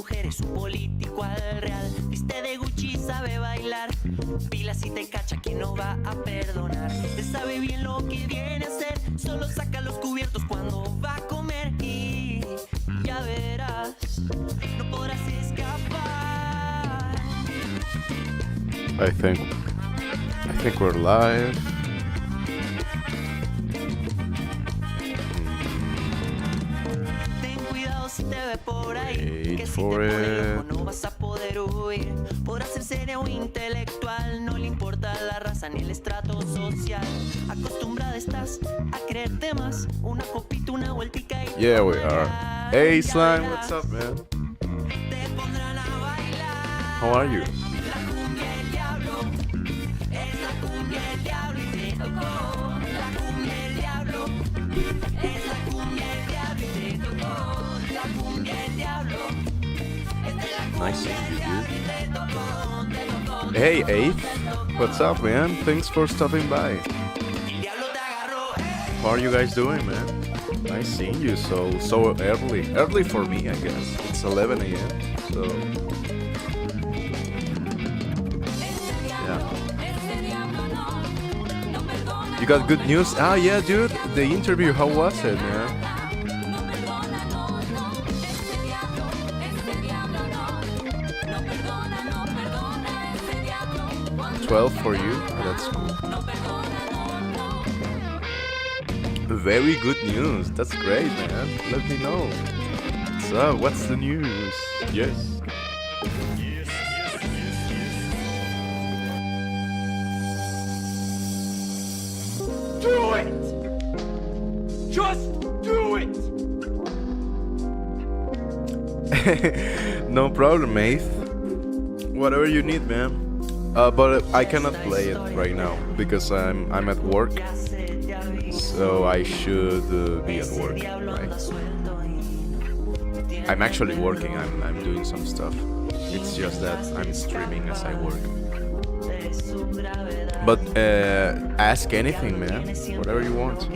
mujer es un político al real. Viste de Gucci, sabe bailar. Pila si te cacha, que no va a perdonar. Te sabe bien lo que viene a hacer. Solo saca los cubiertos cuando va a comer. Y ya verás, no podrás escapar. I think we're live. Ten cuidado si te ve por ahí, Wait que si te for pone it. lejos no vas a poder huir. Podrás ser serio o intelectual, no le importa la raza ni el estrato social. Acostumbrada estás a creerte más, una copita, una vueltica y Yeah, we are. Hey, ya Slime, verás. what's up, man? Te pondrán a bailar. How are you? La cumbia el diablo, es la cumbia el diablo y te tocó. La cumbia el diablo, es la cumbia el diablo y te tocó. La cumbia el diablo, es de la Nice cumbia seeing el you, diablo dude. y te tocó. Te tocó. Hey, Ape. What's up, man? Thanks for stopping by. El diablo te agarró, How are you guys doing, man? Nice seeing you so early. Early for me, I guess. It's 11 a.m. So yeah. You got good news? Ah, yeah, dude. The interview. How was it, man? 12 for you. Oh, that's cool. Very good news. That's great, man. Let me know. What's up? What's the news? Yes. Do it! Just do it! No problem, mate. Whatever you need, man. But I cannot play it right now because I'm at work. So I should be at work, right? I'm actually working. I'm doing some stuff. It's just that I'm streaming as I work. But ask anything, man. Whatever you want.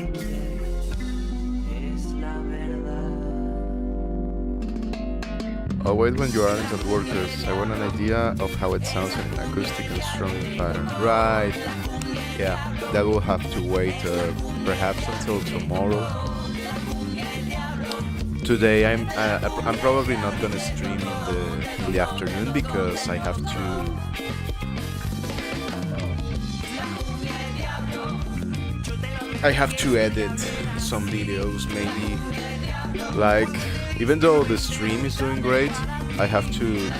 I'll wait when you aren't at work, 'cause I want an idea of how it sounds in an acoustic and strumming pattern. Right. Yeah, that will have to wait perhaps until tomorrow. Today I'm probably not gonna stream in the afternoon because I have to edit some videos, maybe. Like, even though the stream is doing great, I have to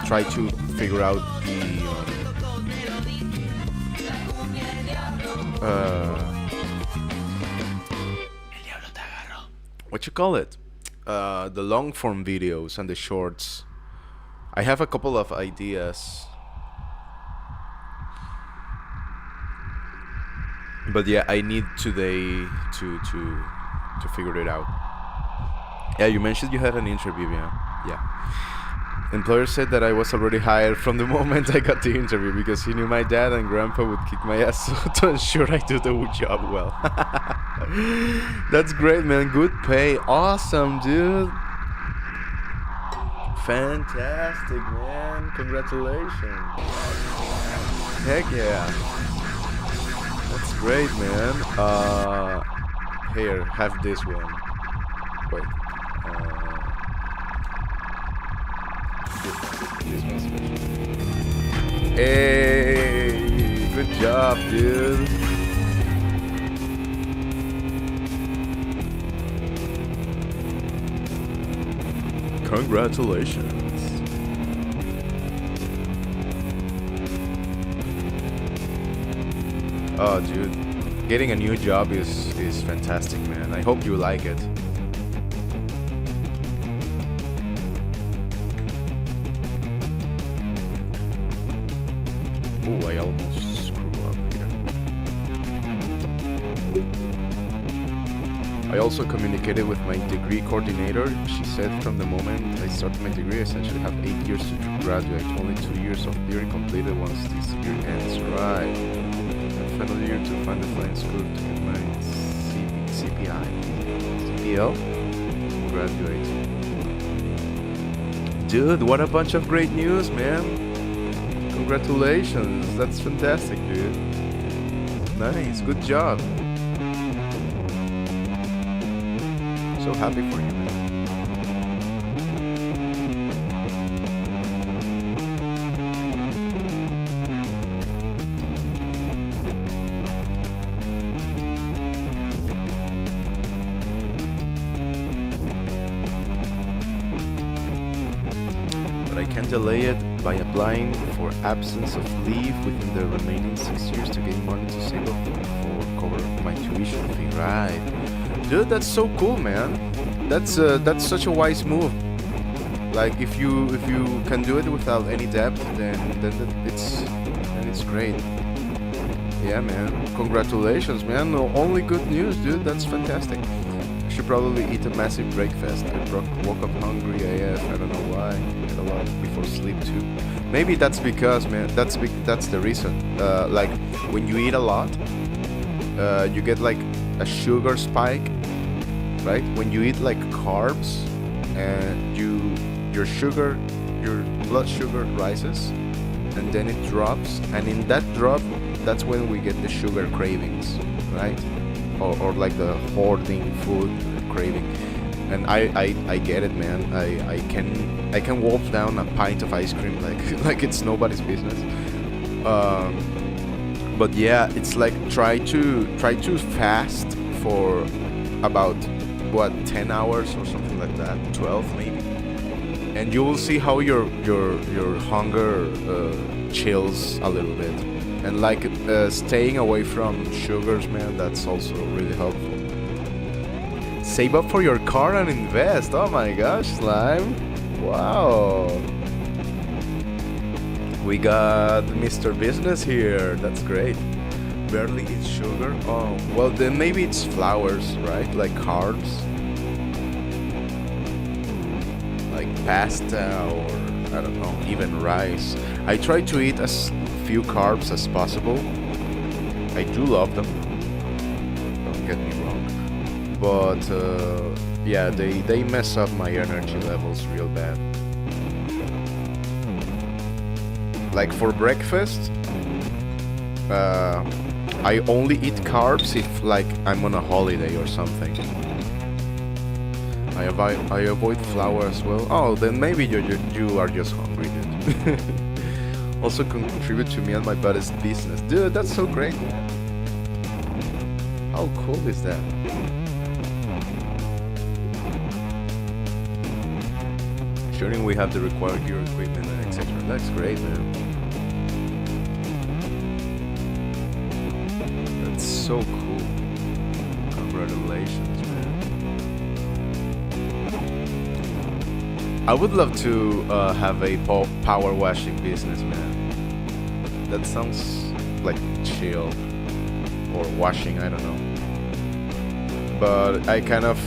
try to figure out the what you call it, the long form videos and the shorts. I have a couple of ideas, but yeah, I need today to figure it out. Yeah, you mentioned you had an interview, yeah. Employer said that I was already hired from the moment I got the interview because he knew my dad and grandpa would kick my ass to ensure I do the job well. That's great, man. Good pay. Awesome, dude. Fantastic, man. Congratulations. Heck yeah. That's great, man. Here, have this one. Wait. This one's special. Hey, good job, dude. Congratulations. Oh, dude, getting a new job is fantastic, man. I hope you like it. Oh, I almost screw up here. I also communicated with my degree coordinator. She said from the moment I started my degree, I essentially have 8 years to graduate. Only 2 years of theory completed once this year ends. Right. And final year to find the flying school to get my CPL? Graduate. Dude, what a bunch of great news, man. Congratulations. That's fantastic, dude. Nice. Good job. So happy for you, man. I can delay it by applying for absence of leave within the remaining 6 years to gain money to save up for cover my tuition fee. Right, dude, that's so cool, man. That's such a wise move. Like if you can do it without any debt, then it's great. Yeah, man. Congratulations, man. Only good news, dude. That's fantastic. Should probably eat a massive breakfast. I woke up hungry AF. I don't know why. Ate a lot before sleep too. Maybe that's because, man. That's the reason. Like when you eat a lot, you get like a sugar spike, right? When you eat like carbs, and your blood sugar rises, and then it drops, and in that drop, that's when we get the sugar cravings, right? Or like the hoarding food craving. And I get it, man. I can wolf down a pint of ice cream like it's nobody's business. But yeah, it's like try to fast for about 10 hours or something like that, 12 maybe, and you will see how your hunger chills a little bit. And like staying away from sugars, man, that's also really helpful. Save up for your car and invest. Oh my gosh, Slime. Wow. We got Mr. Business here. That's great. Barely eat sugar. Oh, well then maybe it's flours, right? Like carbs. Like pasta or I don't know, even rice. I try to eat as few carbs as possible. I do love them, don't get me wrong, but yeah, they mess up my energy levels real bad. Like for breakfast, I only eat carbs if like I'm on a holiday or something. I avoid flour as well. Oh, then maybe you are just hungry, dude. Also contribute to me and my buddy's business. Dude, that's so great, man. How cool is that? Ensuring we have the required gear, equipment, and etc. That's great, man. That's so cool. Congratulations, man. I would love to have a power washing business, man. That sounds like chill. Or washing, I don't know. But I kind of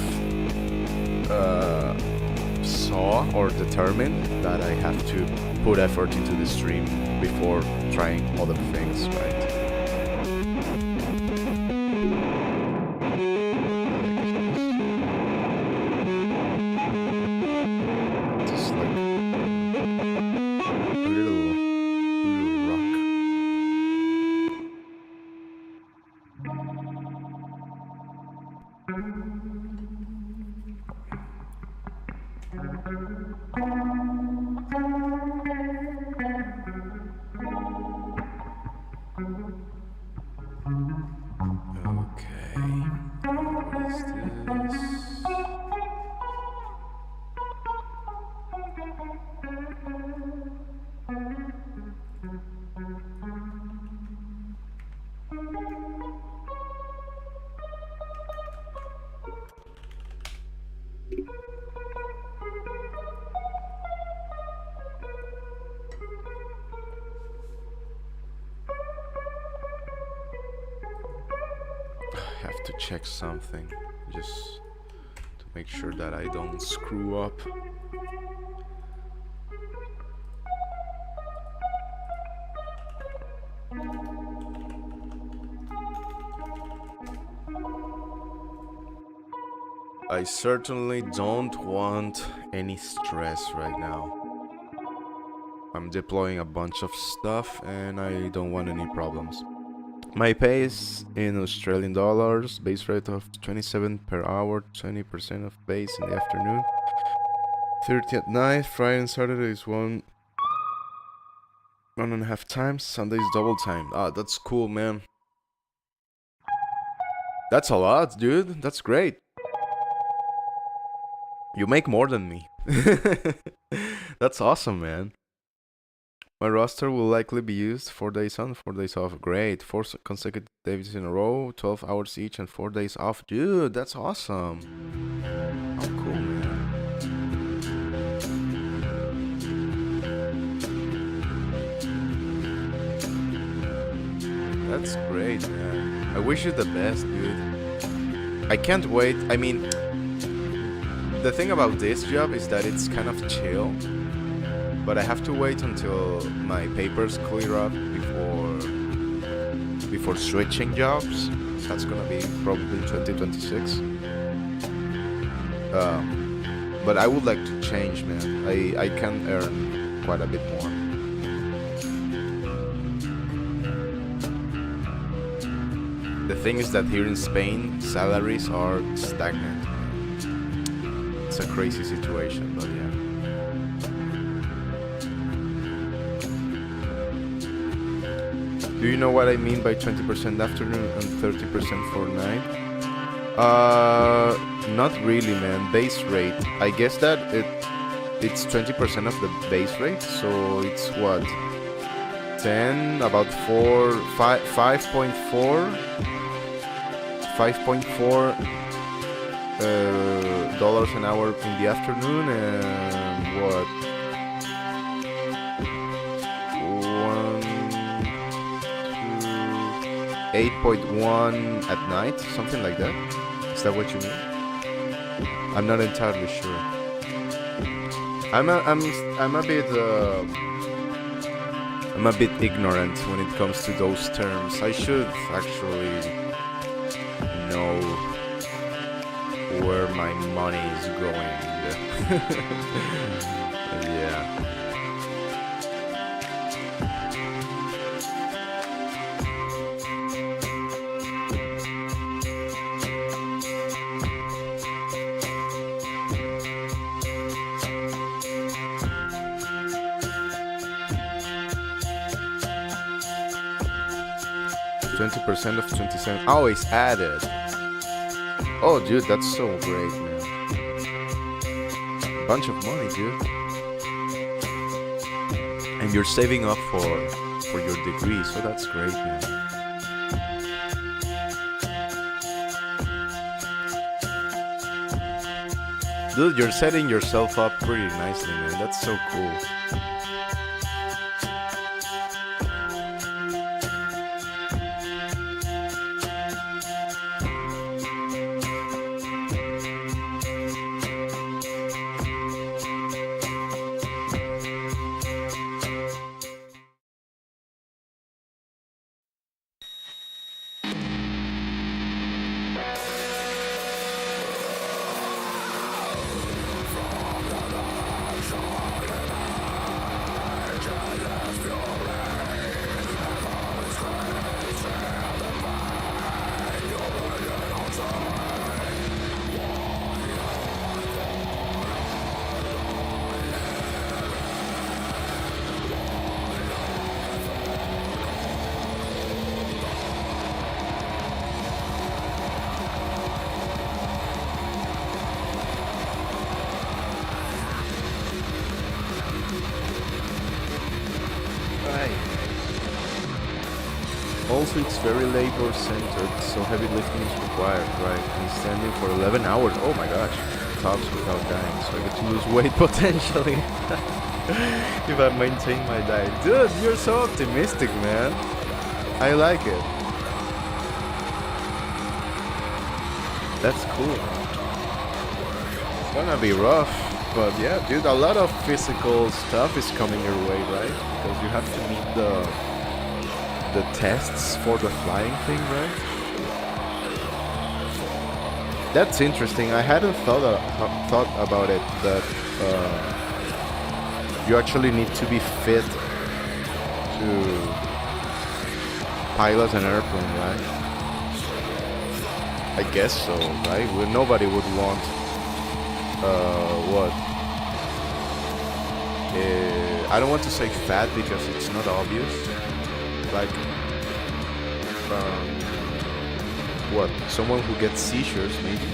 saw or determined that I have to put effort into the stream before trying other things, right? Have to check something just to make sure that I don't screw up. I certainly don't want any stress right now. I'm deploying a bunch of stuff and I don't want any problems. My pay is in Australian dollars, base rate of 27 per hour, 20% of base in the afternoon, 30 at night, Friday and Saturday is 1.5 times, Sunday is double time. Ah, that's cool, man. That's a lot, dude. That's great. You make more than me. That's awesome, man. My roster will likely be used 4 days on, 4 days off. Great. 4 consecutive days in a row, 12 hours each, and 4 days off. Dude, that's awesome. How cool, man. That's great, man. I wish you the best, dude. I can't wait. I mean, the thing about this job is that it's kind of chill. But I have to wait until my papers clear up before switching jobs. That's gonna be probably in 2026. But I would like to change, man. I can earn quite a bit more. The thing is that here in Spain, salaries are stagnant. It's a crazy situation, but yeah. Do you know what I mean by 20% afternoon and 30% for night? Not really, man. Base rate. I guess that it's 20% of the base rate, so it's what? 10, about 5.4 dollars an hour in the afternoon, and what? 8.1 at night, something like that. Is that what you mean? I'm not entirely sure. I'm a bit ignorant when it comes to those terms. I should actually know where my money is going. Yeah. 20% of 27. Oh, it's added. Oh, dude, that's so great, man. Bunch of money, dude. And you're saving up for your degree, so that's great, man. Dude, you're setting yourself up pretty nicely, man. That's so cool. Also, it's very labor-centered, so heavy lifting is required, right? And standing for 11 hours, oh my gosh, tops without dying, so I get to lose weight potentially if I maintain my diet. Dude, you're so optimistic, man. I like it. That's cool. It's gonna be rough, but yeah, dude, a lot of physical stuff is coming your way, right? Because you have to meet the tests for the flying thing, right? That's interesting. I hadn't thought about it, that you actually need to be fit to pilot an airplane, right? I guess so, right? Well, nobody would want what? I don't want to say fat because it's not obvious. Like, what? Someone who gets seizures, maybe,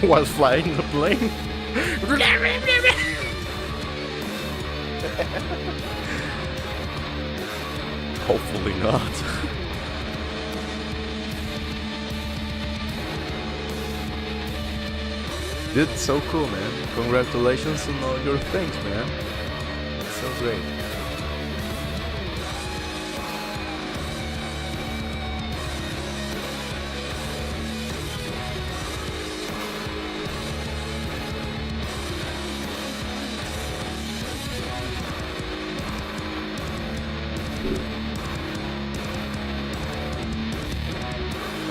while flying the plane. Hopefully not. Dude, so cool, man. Congratulations on all your things, man. So great.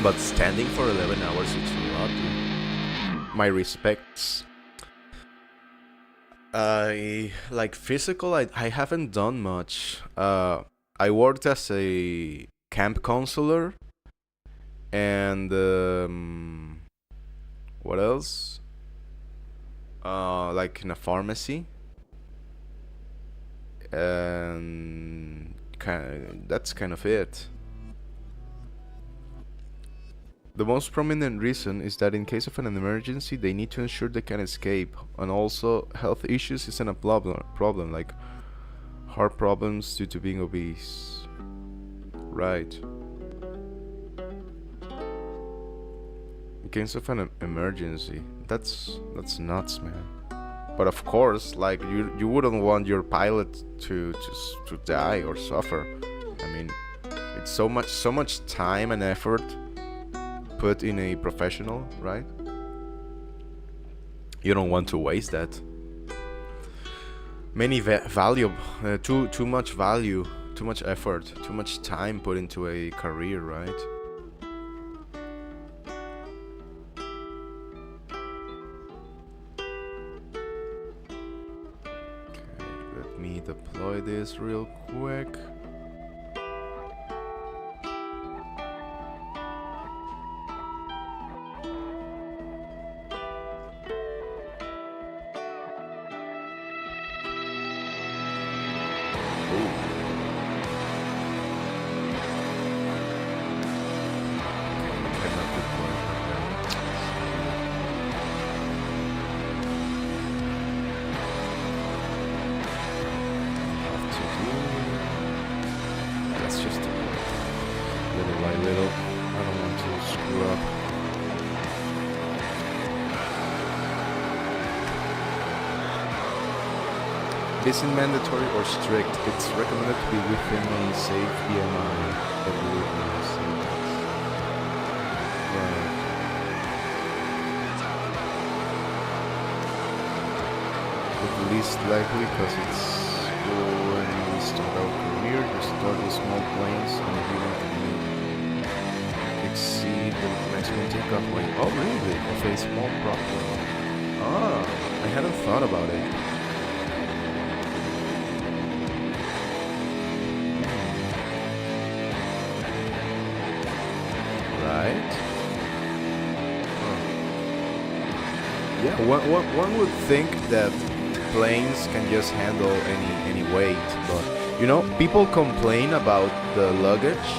But standing for 11 hours, it's a lot, dude. My respects. Like physical, I haven't done much. I worked as a camp counselor, and what else? Like in a pharmacy, and that's kind of it. The most prominent reason is that in case of an emergency, they need to ensure they can escape, and also health issues isn't a problem like heart problems due to being obese. Right. In case of an emergency, that's nuts, man. But of course, like you wouldn't want your pilot to die or suffer. I mean, it's so much time and effort put in a professional, right? You don't want to waste that. Many value, too much value, too much effort, too much time put into a career, right? Okay, let me deploy this real quick. Isn't mandatory or strict. It's recommended to be within a safe BMI. Right. But least likely because it's when you start out career, you start with small planes and if you want to exceed the maximum takeoff weight. Oh really? Of a small prop. Ah, I hadn't thought about it. Yeah, one would think that planes can just handle any weight, but you know, people complain about the luggage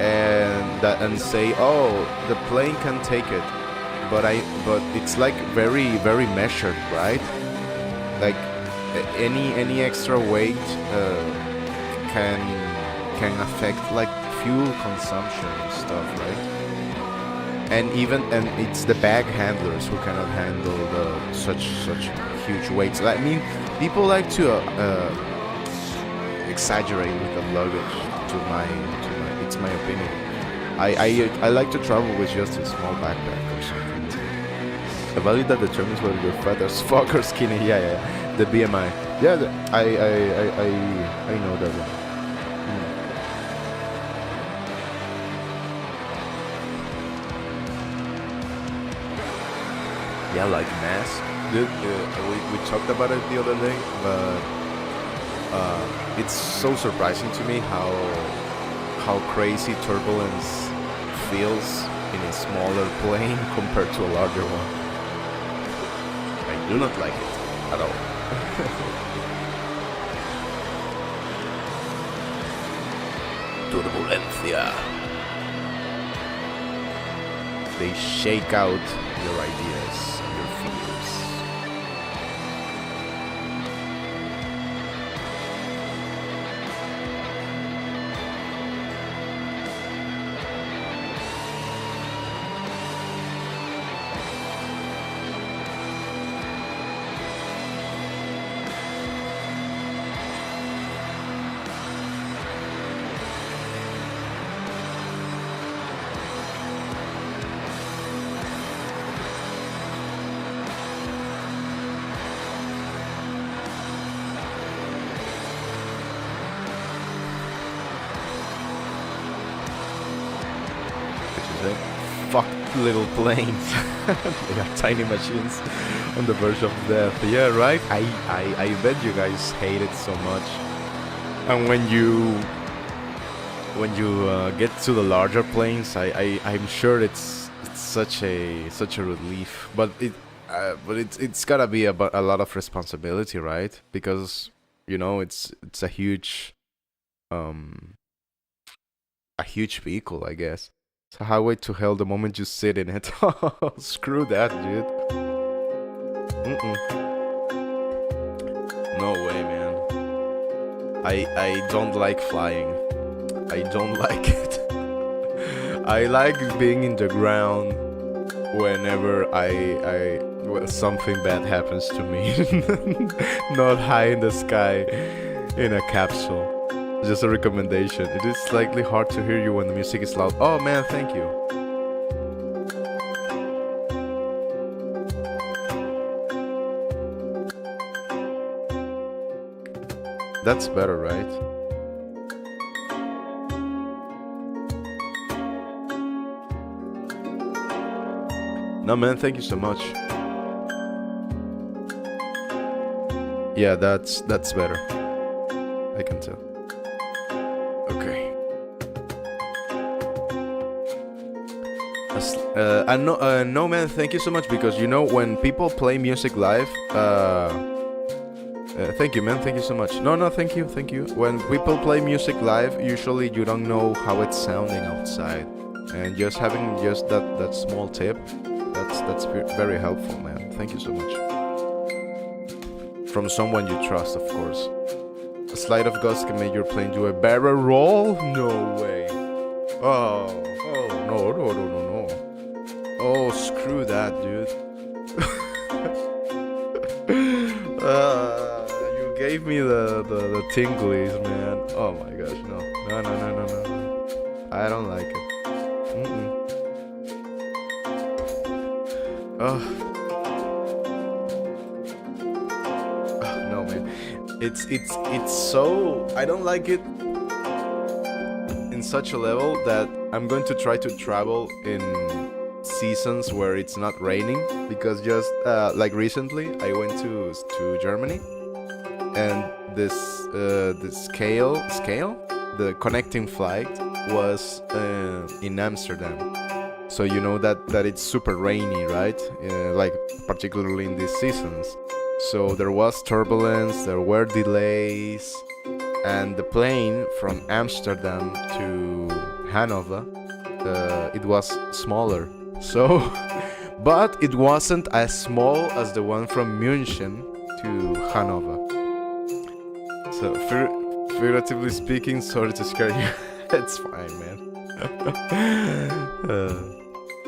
and say, oh, the plane can take it, but it's like very measured, right? Like any extra weight can affect like fuel consumption and stuff, right? And it's the bag handlers who cannot handle such huge weights. I mean, people like to exaggerate with the luggage. It's my opinion. I like to travel with just a small backpack or something. A value that determines whether you're fat as fuck or skinny. Yeah. The BMI. Yeah, I know that one. Yeah, like mass. Dude, we talked about it the other day, but it's so surprising to me how crazy turbulence feels in a smaller plane compared to a larger one. I do not like it at all. Turbulencia. They shake out your ideas, your fears. Fuck little planes. They are tiny machines on the verge of death. Yeah, right? I bet you guys hate it so much. And when you get to the larger planes, I'm sure it's such a relief. But it's gotta be a lot of responsibility, right? Because it's a huge vehicle, I guess. It's a highway to hell the moment you sit in it. Screw that, dude. No way, man. I don't like flying. I don't like it. I like being in the ground whenever well, something bad happens to me. Not high in the sky in a capsule. Just a recommendation. It is slightly hard to hear you when the music is loud. Oh man, thank you. That's better, right? No man, thank you so much. Yeah, that's better. I can tell. Okay. No man, thank you so much, because when people play music live, thank you man, thank you so much. No, thank you. When people play music live, usually you don't know how it's sounding outside, and just having that small tip, that's very helpful, man. Thank you so much. From someone you trust, of course. A slide of gust can make your plane do a barrel roll? No way. Oh, no. Oh, screw that, dude. You gave me the tinglies, man. Oh my gosh, no. I don't like it. Oh. No, man. It's so... I don't like it in such a level that I'm going to try to travel in seasons where it's not raining, because just like recently I went to Germany, and the the connecting flight was in Amsterdam. So you know that it's super rainy, right? Like particularly in these seasons. So there was turbulence, there were delays, and the plane from Amsterdam to Hanover, it was smaller. So, but it wasn't as small as the one from München to Hanover. So, figuratively speaking, sorry to scare you. It's fine, man.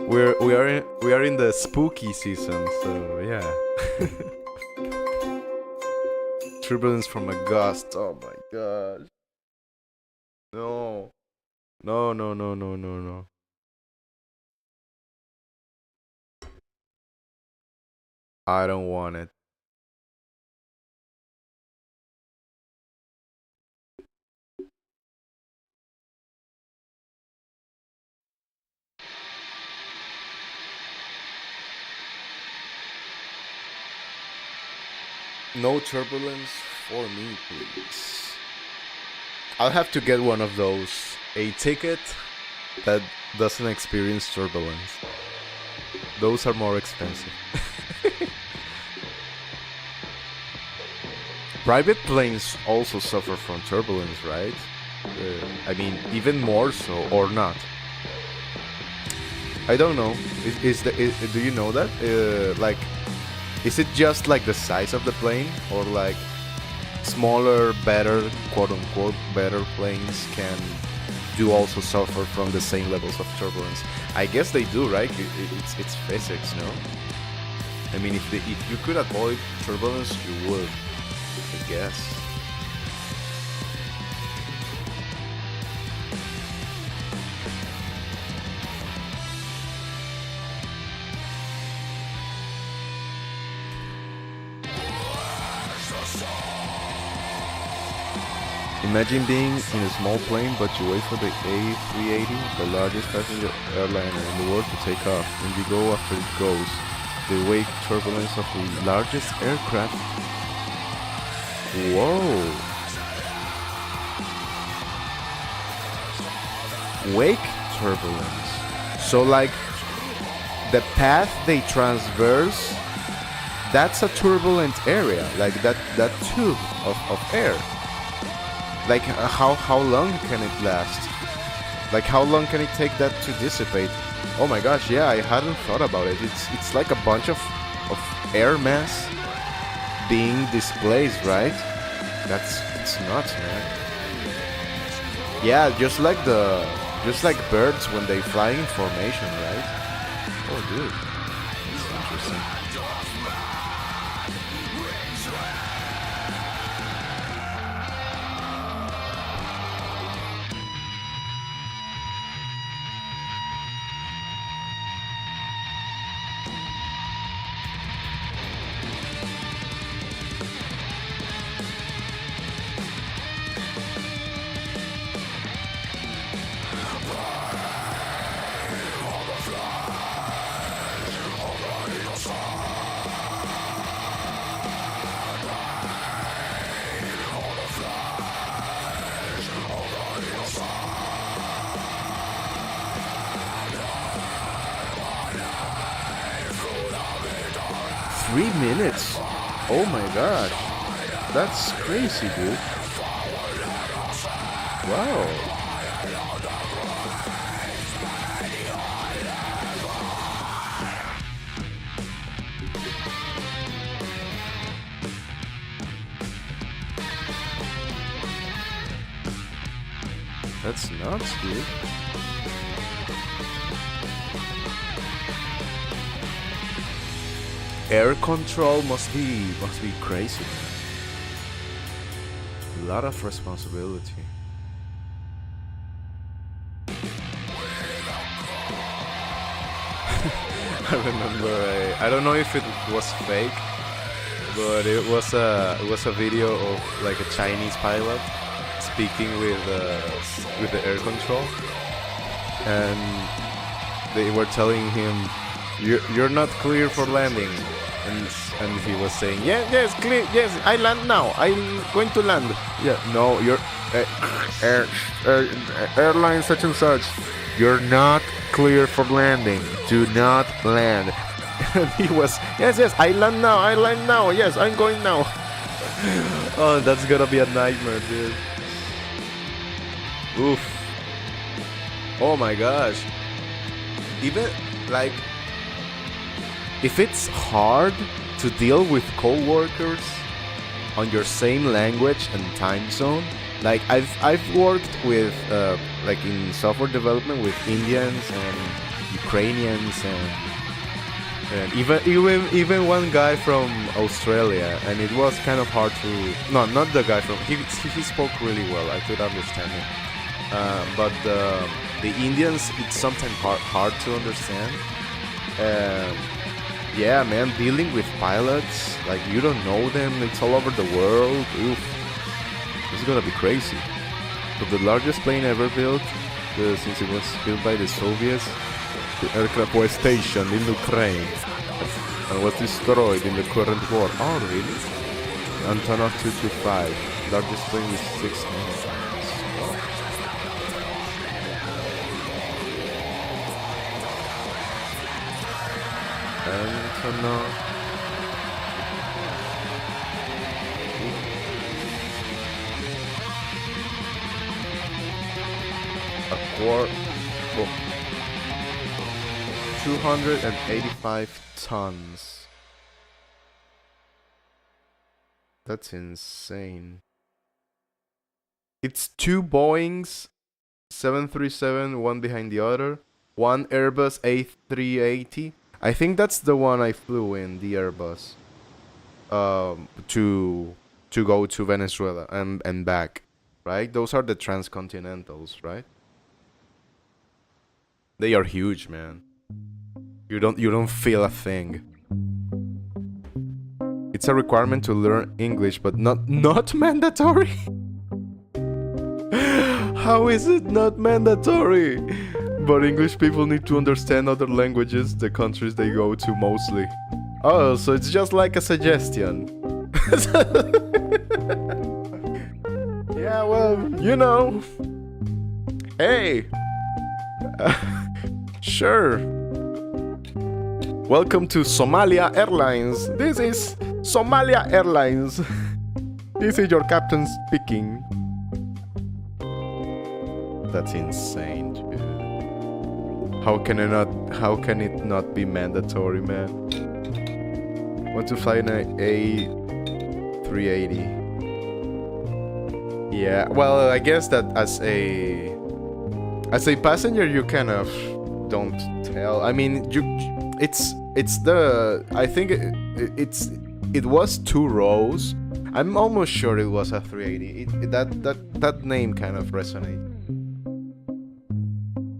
We are in the spooky season, so yeah. Turbulence from a gust. Oh my gosh. No. I don't want it. No turbulence for me, please. I'll have to get one of those. A ticket that doesn't experience turbulence. Those are more expensive. Private planes also suffer from turbulence, right? I mean, even more so, or not. I don't know. Do you know that? Like, is it just like the size of the plane, or like smaller, better, quote-unquote, better planes can do also suffer from the same levels of turbulence? I guess they do, right? It's physics, no? I mean, if you could avoid turbulence, you would, I guess. Imagine being in a small plane, but you wait for the A380, the largest passenger airliner in the world, to take off, and you go after it goes. The wake turbulence of the largest aircraft. Whoa! Wake turbulence. So like the path they transverse, that's a turbulent area, like that tube of air. Like how long can it last? Like how long can it take that to dissipate? Oh my gosh, yeah, I hadn't thought about it. It's like a bunch of air mass being displaced, right? It's nuts, man. Yeah, just like birds when they fly in formation, right? Oh dude. That's interesting. 3 minutes? Oh my gosh. That's crazy, dude. Wow. That's nuts, dude. Air control must be crazy, man. A lot of responsibility. I remember I don't know if it was fake, but it was a video of like a Chinese pilot speaking with the air control, and they were telling him, you're not clear for landing, and he was saying, yes, clear, yes, I land now, I'm going to land. Yeah, no, you're airline such and such, you're not clear for landing, do not land. And he was, yes, I land now, yes, I'm going now. Oh, that's gonna be a nightmare, dude. Oof. Oh my gosh. Even like, if it's hard to deal with co-workers on your same language and time zone, like I've worked with like in software development with Indians and Ukrainians and even one guy from Australia, and it was kind of hard to, no, not the guy from, he spoke really well, I could understand him, but the Indians, it's sometimes hard to understand. Yeah, man, dealing with pilots, like you don't know them, it's all over the world. Oof, it's gonna be crazy. But the largest plane ever built, since it was built by the Soviets, the aircraft was stationed in Ukraine and was destroyed in the current war. Oh, really? Antonov 225. Largest plane with 6 minutes. Antonov. A quart. Oh. 285 tons. That's insane. It's 2 Boeings 737, one behind the other. One Airbus A380. I think that's the one I flew in, the Airbus. To go to Venezuela and back, right? Those are the transcontinentals, right? They are huge, man. You don't feel a thing. It's a requirement to learn English, but not mandatory. How is it not mandatory? But English people need to understand other languages, the countries they go to mostly. Oh, so it's just like a suggestion. Yeah, well, you know. Hey. Sure. Welcome to Somalia Airlines. This is Somalia Airlines. This is your captain speaking. That's insane, dude. How can it not be mandatory, man? Want to fly in a A380? Yeah, well, I guess that as a passenger you kind of don't tell. I mean, it was 2 rows. I'm almost sure it was a 380. That name kind of resonates.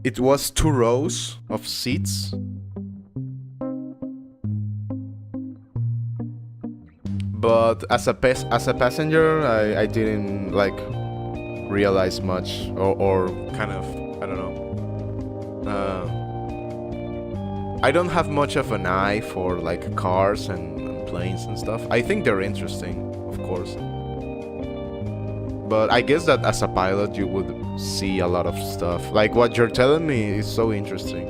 It was 2 rows of seats. But as a passenger, I didn't like realize much or kind of, I don't know. I don't have much of an eye for like cars and planes and stuff. I think they're interesting, of course. But I guess that as a pilot you would see a lot of stuff. Like what you're telling me is so interesting.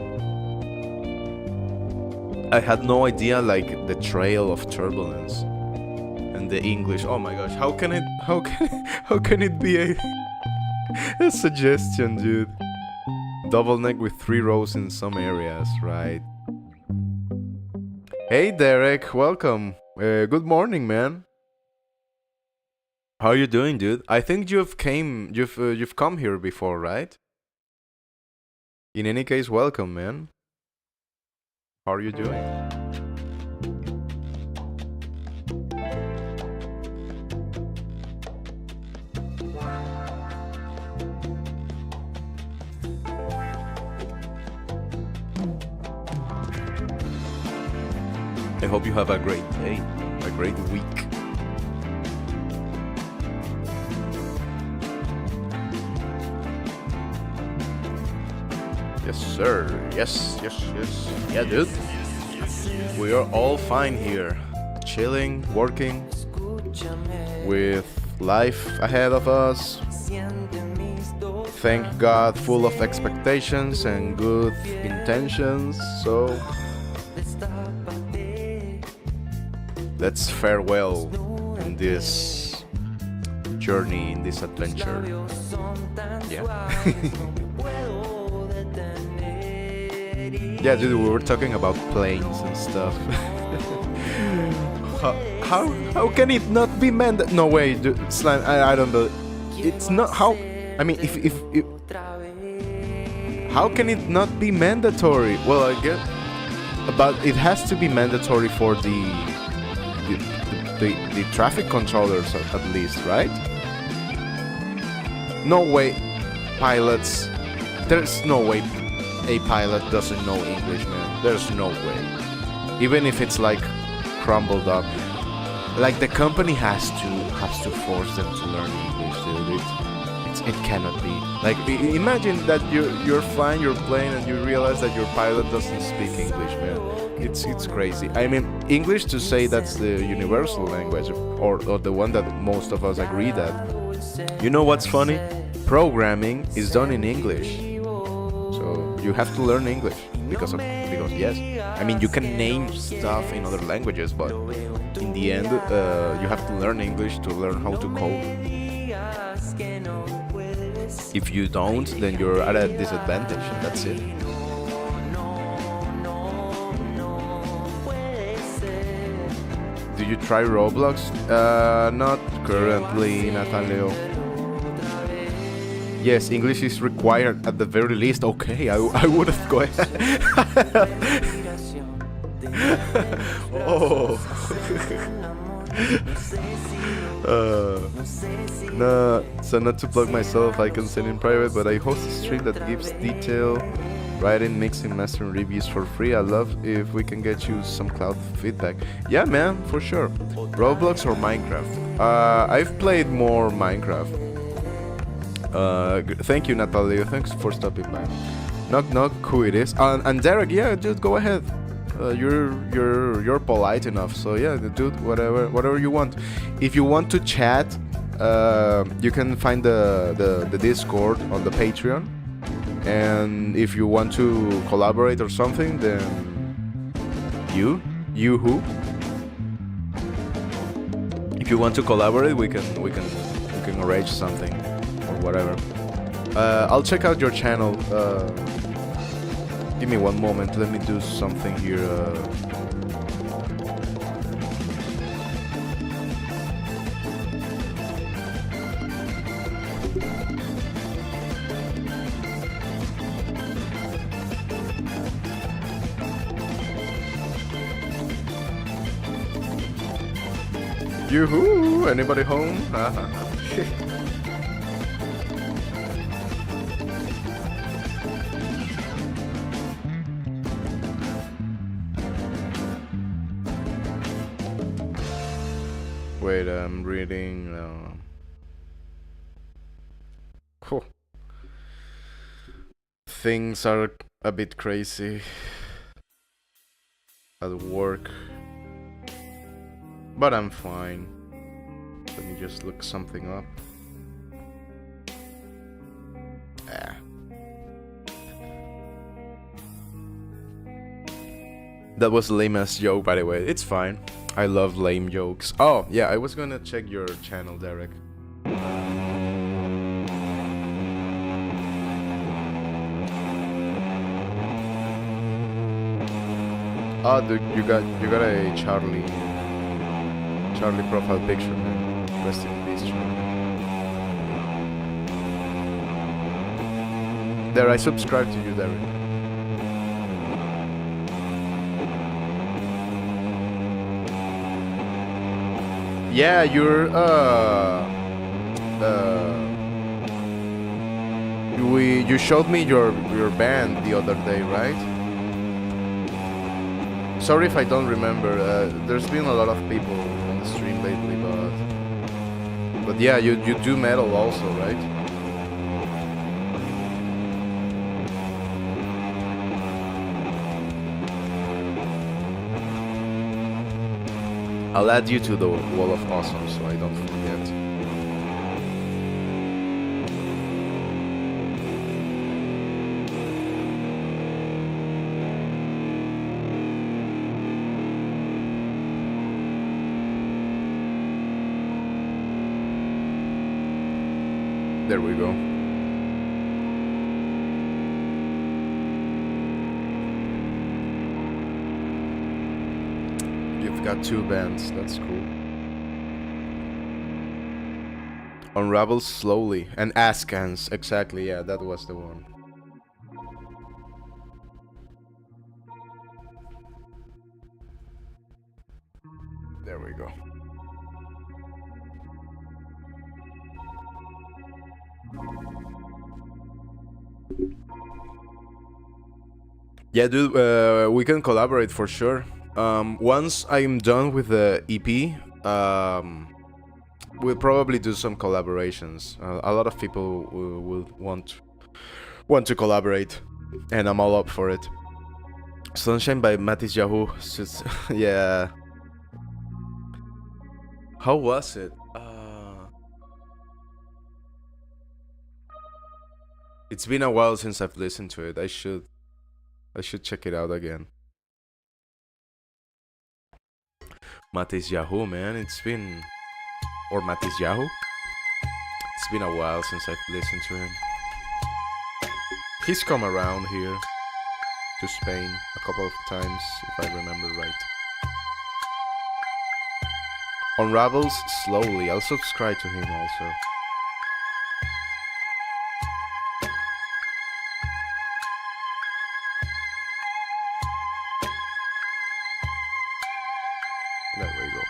I had no idea like the trail of turbulence and the English. Oh my gosh, how can it be a suggestion, dude? Double neck with 3 rows in some areas, right? Hey Derek, welcome. Good morning, man. How are you doing, dude? I think you've come here before, right? In any case, welcome, man. How are you doing? I hope you have a great day, a great week. Yes, sir. Yes. Yeah, dude. We are all fine here. Chilling, working, with life ahead of us. Thank God, full of expectations and good intentions. So let's farewell in this journey, in this adventure. Yeah. Yeah, dude, we were talking about planes and stuff. how can it not be mandatory? No way, dude, Slime, I don't know. It's not how. I mean, if how can it not be mandatory? Well, I guess, but it has to be mandatory for the traffic controllers at least, right? No way, pilots. There's no way a pilot doesn't know English, man. There's no way. Even if it's like crumbled up, like the company has to force them to learn English, dude. it cannot be. Like, imagine that you're flying your plane and you realize that your pilot doesn't speak English, man. It's crazy. I mean, English, to say that's the universal language, or the one that most of us agree that. You know what's funny? Programming is done in English, so you have to learn English because yes. I mean, you can name stuff in other languages, but in the end, you have to learn English to learn how to code. If you don't, then you're at a disadvantage, and that's it. Do you try Roblox? Not currently, Natalio. Yes, English is required at the very least. Okay, I would have go ahead. Oh. No, so not to plug myself, I can send in private, but I host a stream that gives detail writing, mixing, mastering reviews for free. I love if we can get you some cloud feedback. Yeah, man, for sure. Roblox or Minecraft? I've played more Minecraft. Thank you, Natalia. Thanks for stopping by. Knock knock. Who it is? And Derek, yeah, dude, go ahead. You're polite enough, so yeah, dude, whatever you want. If you want to chat, you can find the Discord on the Patreon. And if you want to collaborate or something, then you who? If you want to collaborate, we can arrange something or whatever. I'll check out your channel. Give me one moment. Let me do something here. Yoo-hoo! Anybody home? Wait, I'm reading. Cool. Things are a bit crazy at work. But I'm fine. Let me just look something up. That was the lamest joke, by the way. It's fine. I love lame jokes. Oh, yeah, I was gonna check your channel, Derek. Oh, dude, you got a Charlie profile picture, man. Rest in peace, Charlie. There, I subscribe to you, Derek. Yeah, you're you showed me your band the other day, right? Sorry if I don't remember. There's been a lot of people on the stream lately, but yeah, you do metal also, right? I'll add you to the wall of awesome so I don't forget. There we go. You've got two bands, that's cool. Unravel slowly. And Askans, exactly, yeah, that was the one. There we go. Yeah, dude, we can collaborate for sure. Once I'm done with the EP, we'll probably do some collaborations. A lot of people will want to collaborate, and I'm all up for it. Sunshine by Matisse Yahoo. Yeah. How was it? It's been a while since I've listened to it. I should check it out again. Matisse Yahoo, man. Or Matisse Yahoo. It's been a while since I've listened to him. He's come around here to Spain a couple of times, if I remember right. Unravels slowly. I'll subscribe to him also. There we go.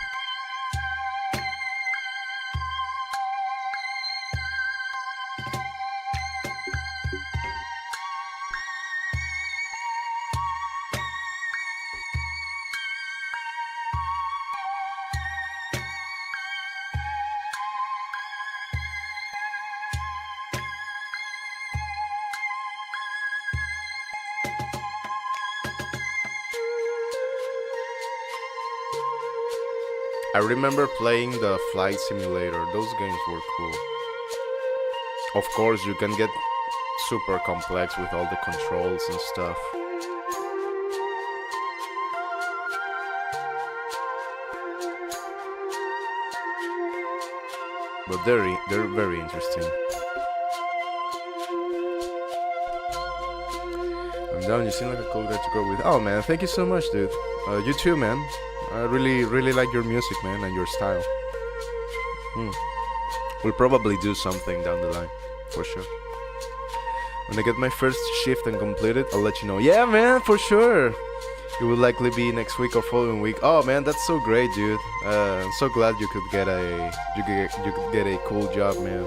I remember playing the Flight Simulator. Those games were cool. Of course, you can get super complex with all the controls and stuff. But they're very interesting. I'm down. You seem like a cool guy to go with. Oh man, thank you so much, dude. You too, man. I really like your music, man, and your style. We'll probably do something down the line, for sure. When I get my first shift and complete it, I'll let you know. Yeah, man, for sure. It will likely be next week or following week. Oh man, that's so great, dude. I'm so glad you could get a cool job, man.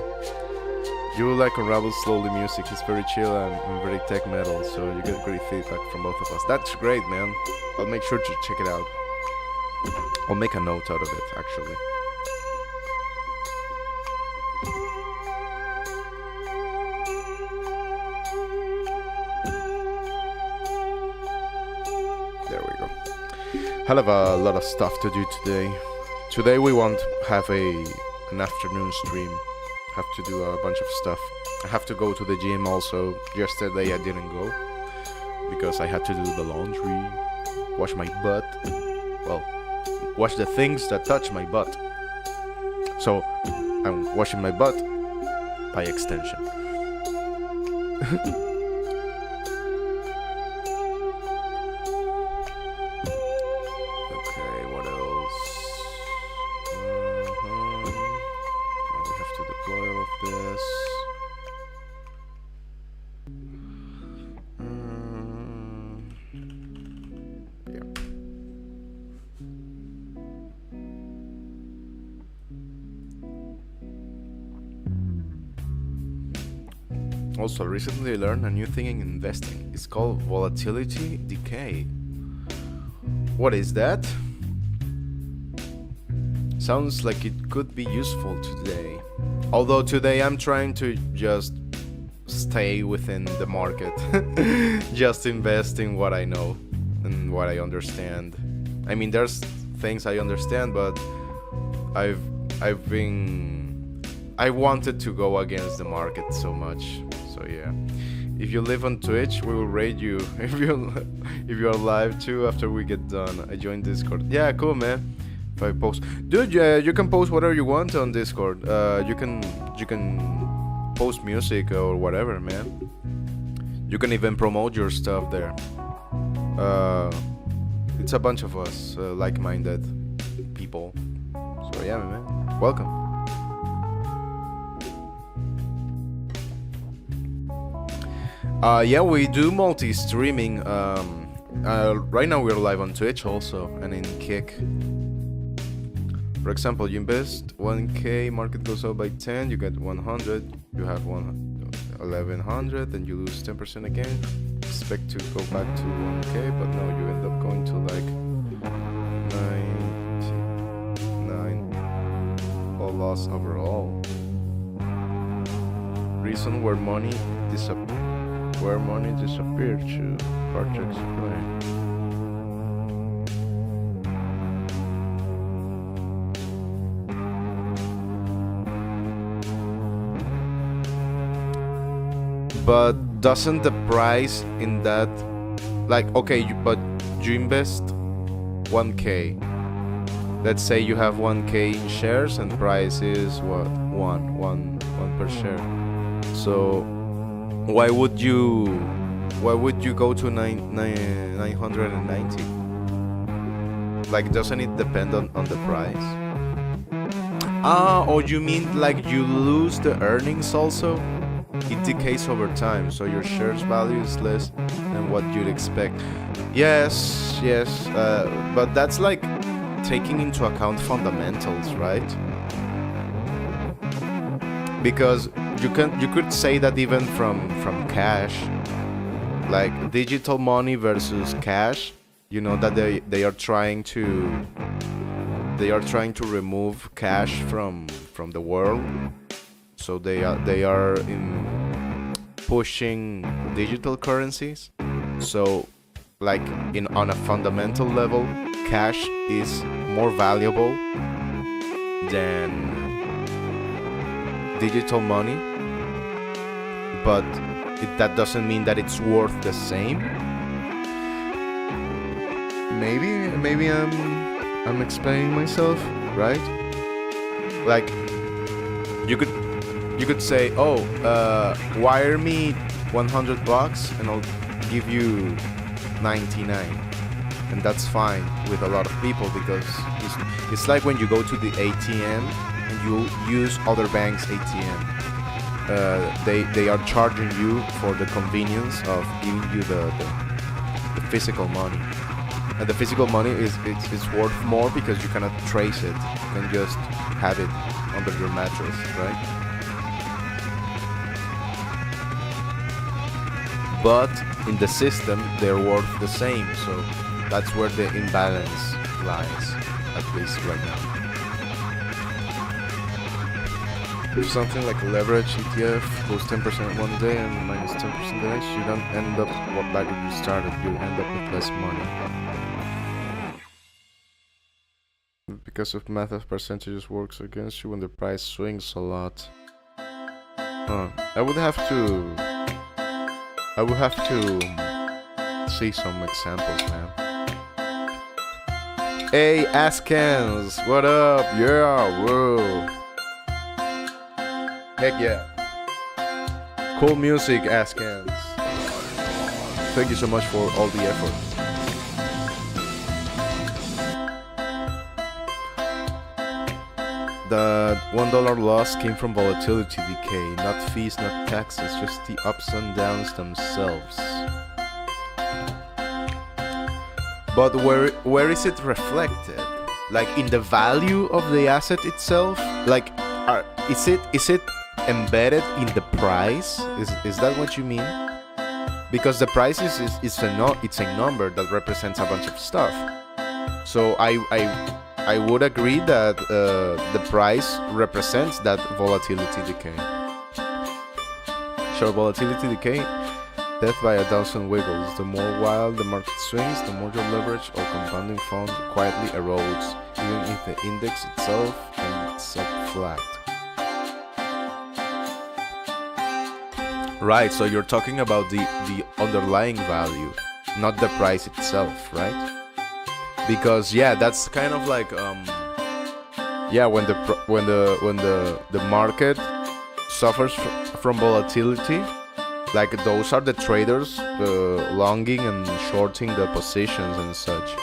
You will like Unravel Slowly music. It's very chill and very tech metal, so you get great feedback from both of us. That's great, man. I'll make sure to check it out. I'll make a note out of it, actually. There we go. Hell of a lot of stuff to do today. Today we won't have an afternoon stream. Have to do a bunch of stuff. I have to go to the gym also. Yesterday I didn't go because I had to do the laundry, wash my butt. Well, wash the things that touch my butt. So I'm washing my butt by extension. Okay, what else? Now we have to deploy all of this. Also, recently I learned a new thing in investing. It's called volatility decay. What is that? Sounds like it could be useful today. Although today I'm trying to just stay within the market. Just invest in what I know and what I understand. I mean, there's things I understand, but I wanted to go against the market so much. So yeah, if you live on Twitch, we will raid you. If you're live too after we get done. I joined Discord. Yeah, cool, man. If I post, dude, you can post whatever you want on Discord. You can post music or whatever, man. You can even promote your stuff there. It's a bunch of us, like-minded people. So yeah, man, welcome. Yeah, we do multi-streaming. Right now we're live on Twitch also, and in Kick. For example, you invest 1k, market goes up by 10, you get 100, you have 1100, and you lose 10% again. Expect to go back to 1k, but no, you end up going to like 99, loss overall. Reason where money disappeared to. Hard to explain. But doesn't the price in that, like, okay, but you invest 1K. Let's say you have 1K in shares and price is what? One per share. So why would you go to 990? Like, doesn't it depend on the price? Or you mean like you lose the earnings also? It decays over time, so your shares value is less than what you'd expect. Yes, but that's like taking into account fundamentals, right? Because you could say that even from cash, like digital money versus cash, you know that they are trying to remove cash from the world. So they are pushing digital currencies. So like on a fundamental level, cash is more valuable than digital money, but that doesn't mean that it's worth the same. Maybe I'm explaining myself, right? Like you could say, oh, wire me $100 and I'll give you 99, and that's fine with a lot of people, because it's like when you go to the ATM and you use other banks' ATM. They are charging you for the convenience of giving you the physical money, and the physical money is worth more because you cannot trace it. You can just have it under your mattress, right? But in the system, they're worth the same, so that's where the imbalance lies, at least right now. If something like a leverage ETF goes 10% one day and minus 10% the next, you don't end up back where you started. You end up with less money. Because of math of percentages works against you when the price swings a lot. I would have to see some examples, man. Hey, Askans, what up? Yeah, whoa. Heck yeah. Cool music, Askans. Thank you so much for all the effort. The $1 loss came from volatility decay, not fees, not taxes, just the ups and downs themselves. But where is it reflected? Like in the value of the asset itself? Like, is it embedded in the price? Is that what you mean? Because the price is a number that represents a bunch of stuff. So I would agree that the price represents that volatility decay. Short volatility decay, death by a thousand wiggles. The more wild the market swings, the more your leverage or compounding fund quietly erodes, even if the index itself ends up flat. Right, so you're talking about the underlying value, not the price itself, right? Because yeah, that's kind of like when the market suffers from volatility, like those are the traders longing and shorting the positions and such.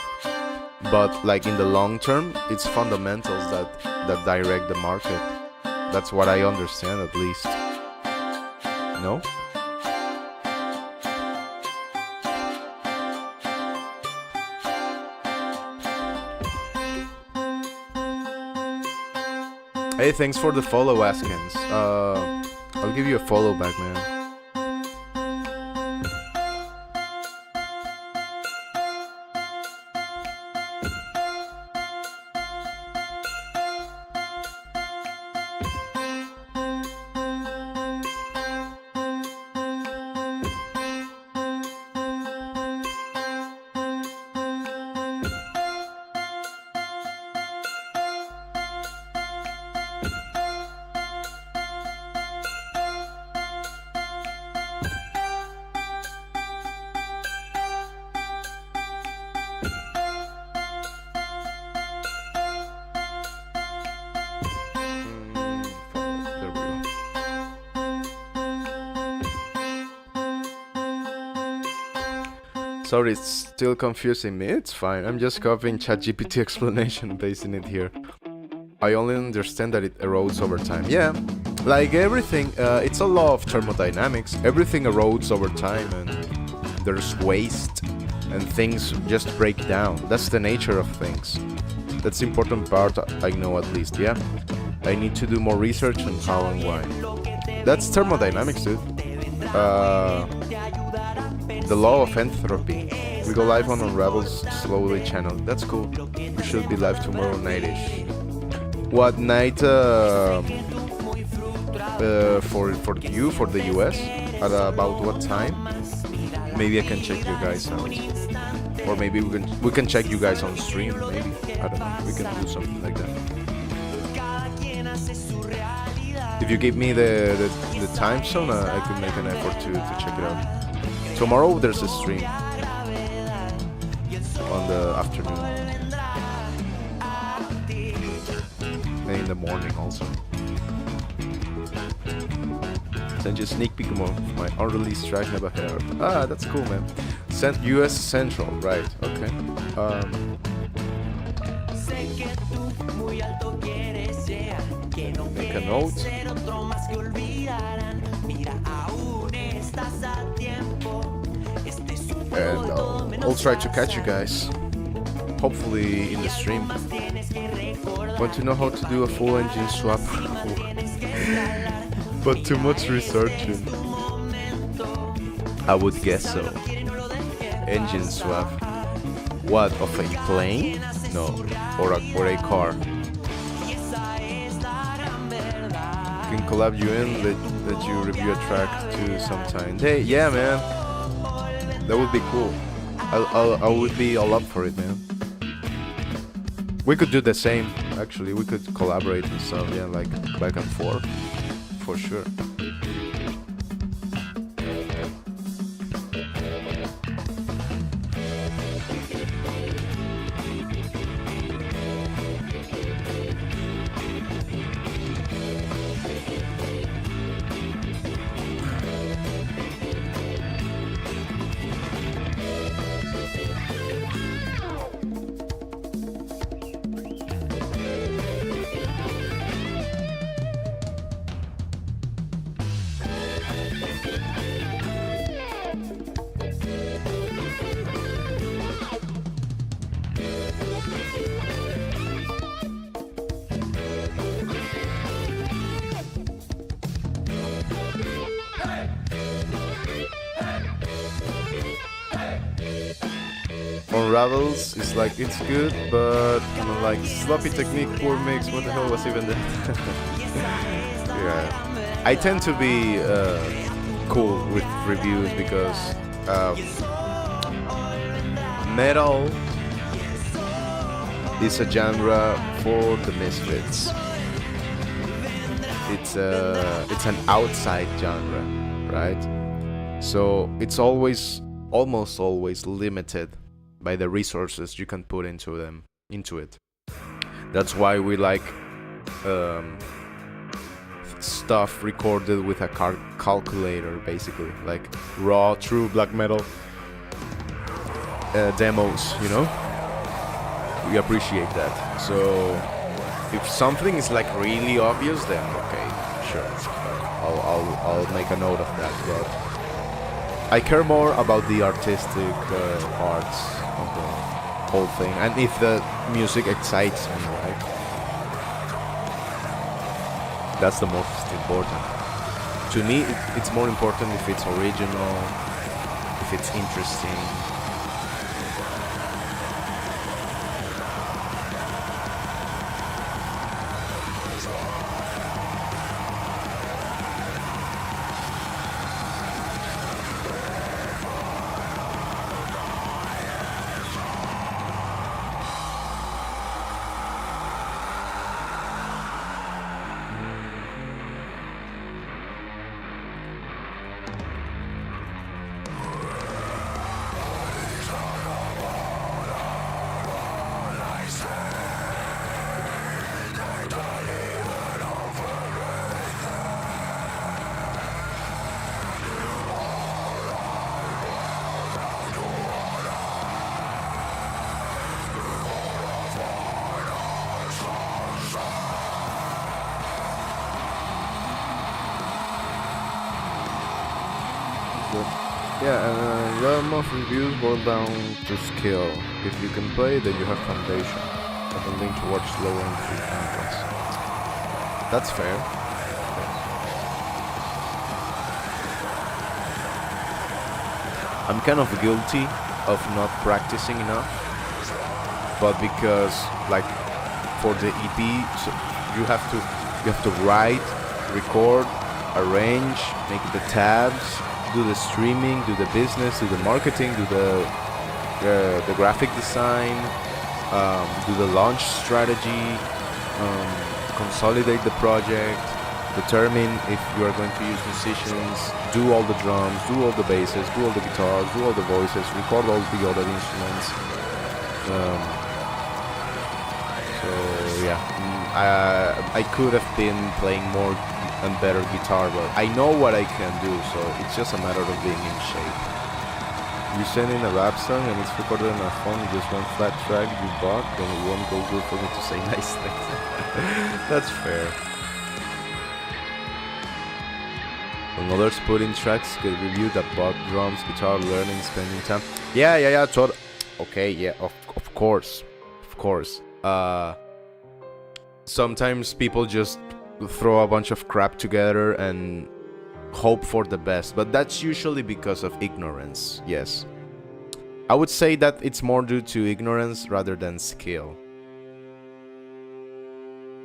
But like in the long term, it's fundamentals that direct the market. That's what I understand, at least. No? Hey, thanks for the follow, Askins. I'll give you a follow back, man. Sorry, it's still confusing me. It's fine. I'm just copying ChatGPT explanation and pasting it here. I only understand that it erodes over time. Yeah, like everything, it's a law of thermodynamics. Everything erodes over time and there's waste and things just break down. That's the nature of things. That's the important part, I know at least, yeah. I need to do more research on how and why. That's thermodynamics, dude. The law of entropy. We go live on Unravel's slowly channel. That's cool. We should be live tomorrow night-ish. What night for you, for the US? At about what time? Maybe I can check you guys out. Or maybe we can check you guys on stream, maybe. I don't know. We can do something like that. If you give me the time zone, I can make an effort to check it out. Tomorrow there's a stream on the afternoon. And in the morning also. Send you a sneak peek of my unreleased track never heard. Ah, that's cool, man. US Central, right, okay. Make a note. And I'll try to catch you guys. Hopefully in the stream. Want to know how to do a full engine swap? But too much researching. I would guess so. Engine swap. What, of a plane? No, or a car. Can collab you in, let you review a track too sometime. Hey, yeah, man. That would be cool. I would be all up for it, man. We could do the same, actually. We could collaborate and stuff, yeah, like back and forth. For sure. Unravels is like, it's good, but like sloppy technique, poor mix, what the hell was even that? Yeah, I tend to be cool with reviews because metal is a genre for the misfits. It's an outside genre, right? So it's almost always limited by the resources you can put into it. That's why we like stuff recorded with a calculator, basically, like raw, true black metal demos, you know? We appreciate that. So if something is like really obvious, then okay, sure, I'll make a note of that, but I care more about the artistic parts of the whole thing, and if the music excites me, right? That's the most important. To me, it's more important if it's original, if it's interesting. But yeah, most reviews boil down to skill. If you can play, then you have foundation. I can lean towards lower entry entrance. That's fair. I'm kind of guilty of not practicing enough, but because like for the EP, so you have to write, record, arrange, make the tabs, do the streaming, do the business, do the marketing, do the graphic design, do the launch strategy, consolidate the project, determine if you are going to use musicians, do all the drums, do all the basses, do all the guitars, do all the voices, record all the other instruments. So yeah, I could have been playing more and better guitar, but I know what I can do, so it's just a matter of being in shape. You send in a rap song and it's recorded on a phone, just one flat track you bought, then it won't go good for me to say nice things. That's fair. When others put in tracks, get reviewed that bought drums, guitar, learning, spending time. Yeah, okay, yeah, of course. Sometimes people just throw a bunch of crap together and hope for the best, but that's usually because of ignorance. Yes, I would say that it's more due to ignorance rather than skill,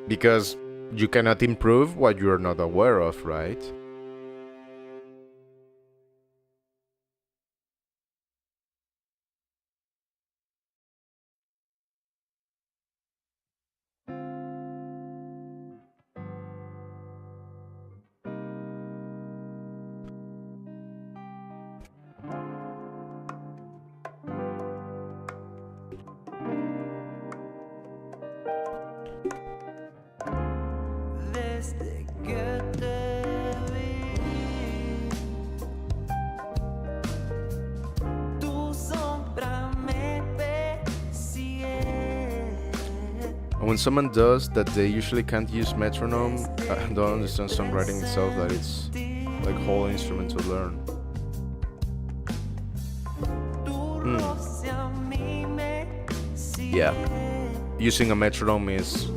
because you cannot improve what you're not aware of, right? Desde que te vi, tu sombra me persigue. And when someone does that, they usually can't use metronome. I don't understand songwriting itself, that it's like whole instrument to learn. Yeah, using a metronome is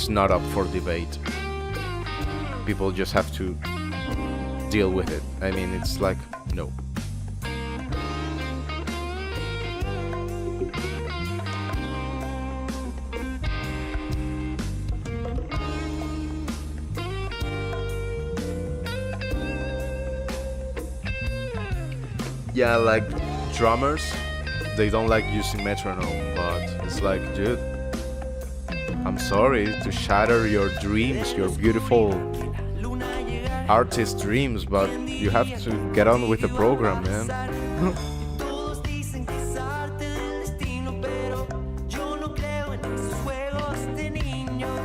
not up for debate. People just have to deal with it. I mean, it's like, no. Yeah, like drummers, they don't like using metronome, but it's like, dude, I'm sorry to shatter your dreams, your beautiful artist dreams, but you have to get on with the program, man. Todos dicen que es arte del destino, pero yo no creo en esos juegos de niños.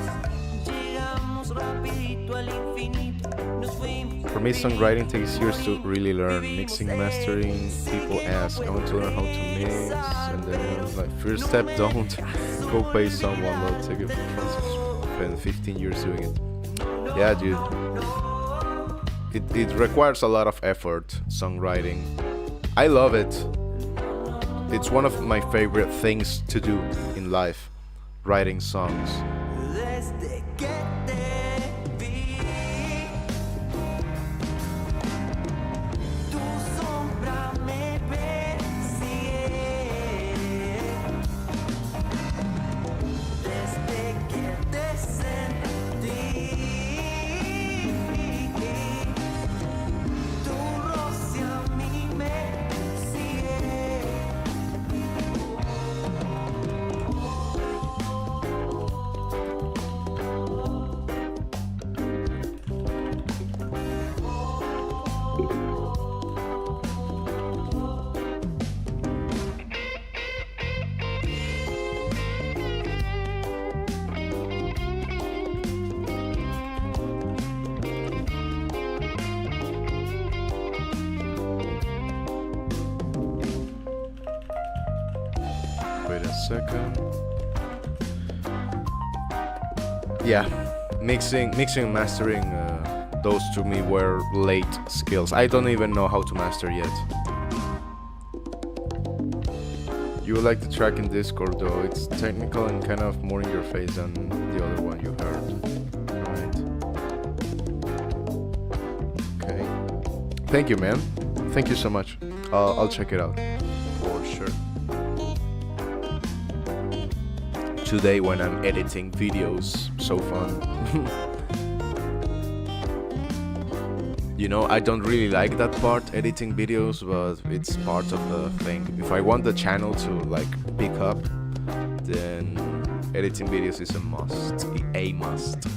Llegamos rapidito al infinito, nos fuimos. For me, songwriting takes years to really learn. Mixing, mastering, people ask, I want to learn how to mix, and then like, first step, don't go pay someone, they'll take it for transcripts. Spend 15 years doing it. Yeah, dude. It requires a lot of effort, songwriting. I love it. It's one of my favorite things to do in life, writing songs. Desde que te vi, tu sombra me persigue. Desde que te sentí, tu roce a mí me sigue. Wait a second. Yeah, mixing and mastering those to me were late skills. I don't even know how to master yet. You like the track in Discord though, it's technical and kind of more in your face than the other one you heard. Right. Okay. Thank you, man. Thank you so much. I'll check it out. For sure. Today when I'm editing videos, so fun. You know, I don't really like that part, editing videos, but it's part of the thing. If I want the channel to like pick up, then editing videos is a must. A must.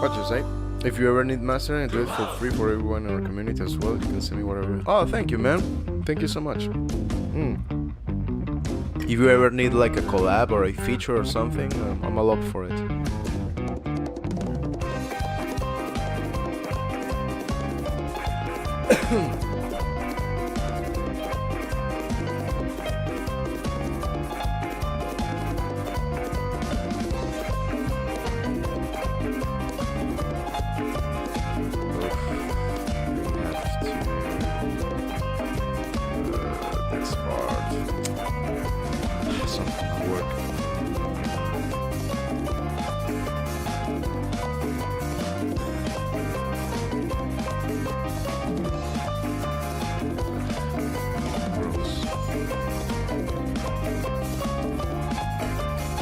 What you say? If you ever need mastering, I do it for free for everyone in our community as well. You can send me whatever. Oh, thank you, man. Thank you so much. If you ever need like a collab or a feature or something, I'm all up for it.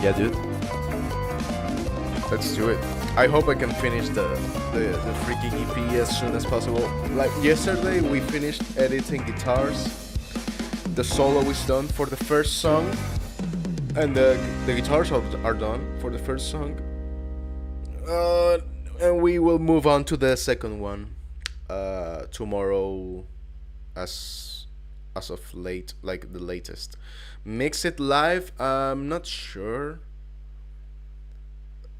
Yeah, dude. Let's do it. I hope I can finish the freaking EP as soon as possible. Like yesterday, we finished editing guitars. The solo is done for the first song, and the guitars are done for the first song. And we will move on to the second one tomorrow, as of late, like the latest. Mix it live, I'm not sure.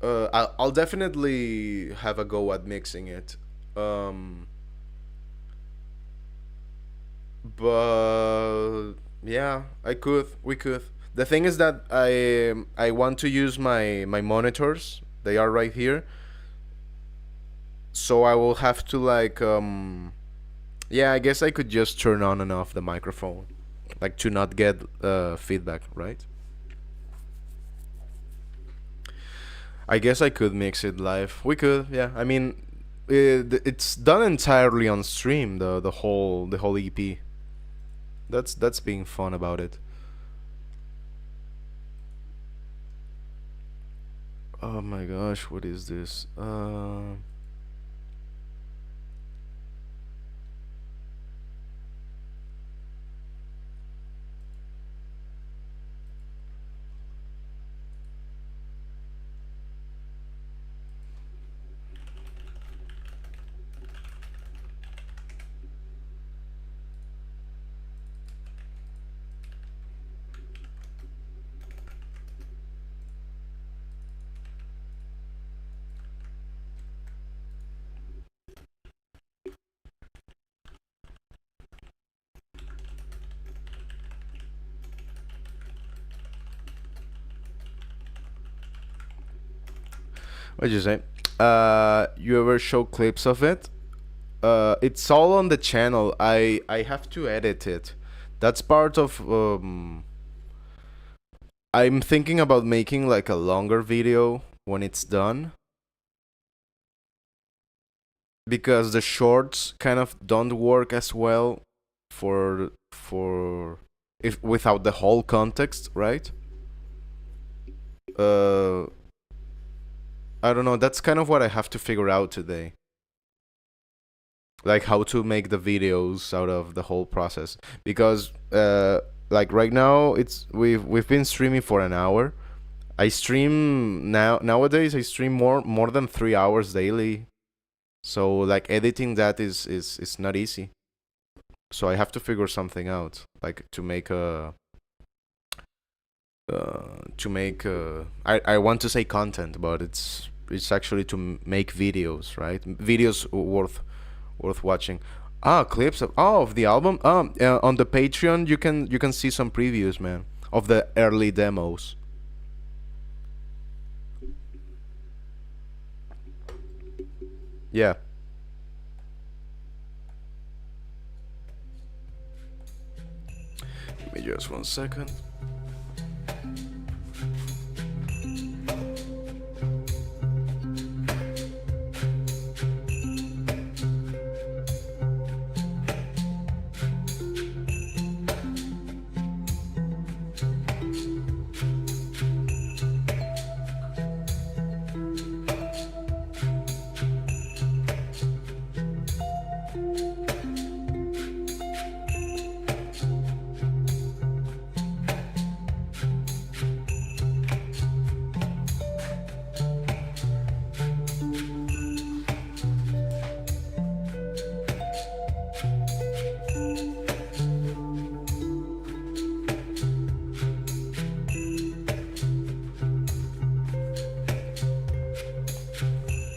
I'll definitely have a go at mixing it. But yeah, we could. The thing is that I want to use my monitors. They are right here. So I will have to like yeah, I guess I could just turn on and off the microphone, like to not get feedback, right? I guess I could mix it live. We could, yeah. I mean, it's done entirely on stream. The whole EP. That's being fun about it. Oh my gosh, what is this? What'd you say? You ever show clips of it? It's all on the channel. I have to edit it. That's part of I'm thinking about making like a longer video when it's done, because the shorts kind of don't work as well for if without the whole context, right? I don't know, that's kind of what I have to figure out today. like how to make the videos out of the whole process, because like right now we've been streaming for an hour. I stream nowadays. I stream more than 3 hours daily. So like editing that is not easy. So I have to figure something out, like to make I want to say content, but it's actually to make videos, right? Videos worth watching. Clips of the album. On the Patreon you can see some previews, man, of the early demos. Yeah. Give me just 1 second.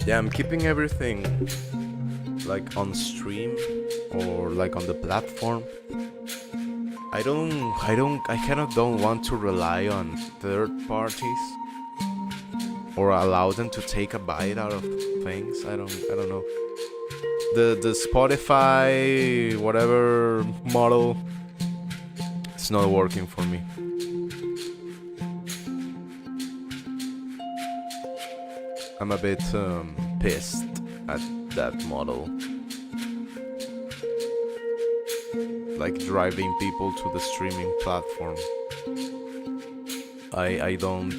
Yeah, I'm keeping everything like on stream or like on the platform. I don't want to rely on third parties or allow them to take a bite out of things. I don't know. The Spotify whatever model, it's not working for me. I'm a bit pissed at that model. Like driving people to the streaming platform. I don't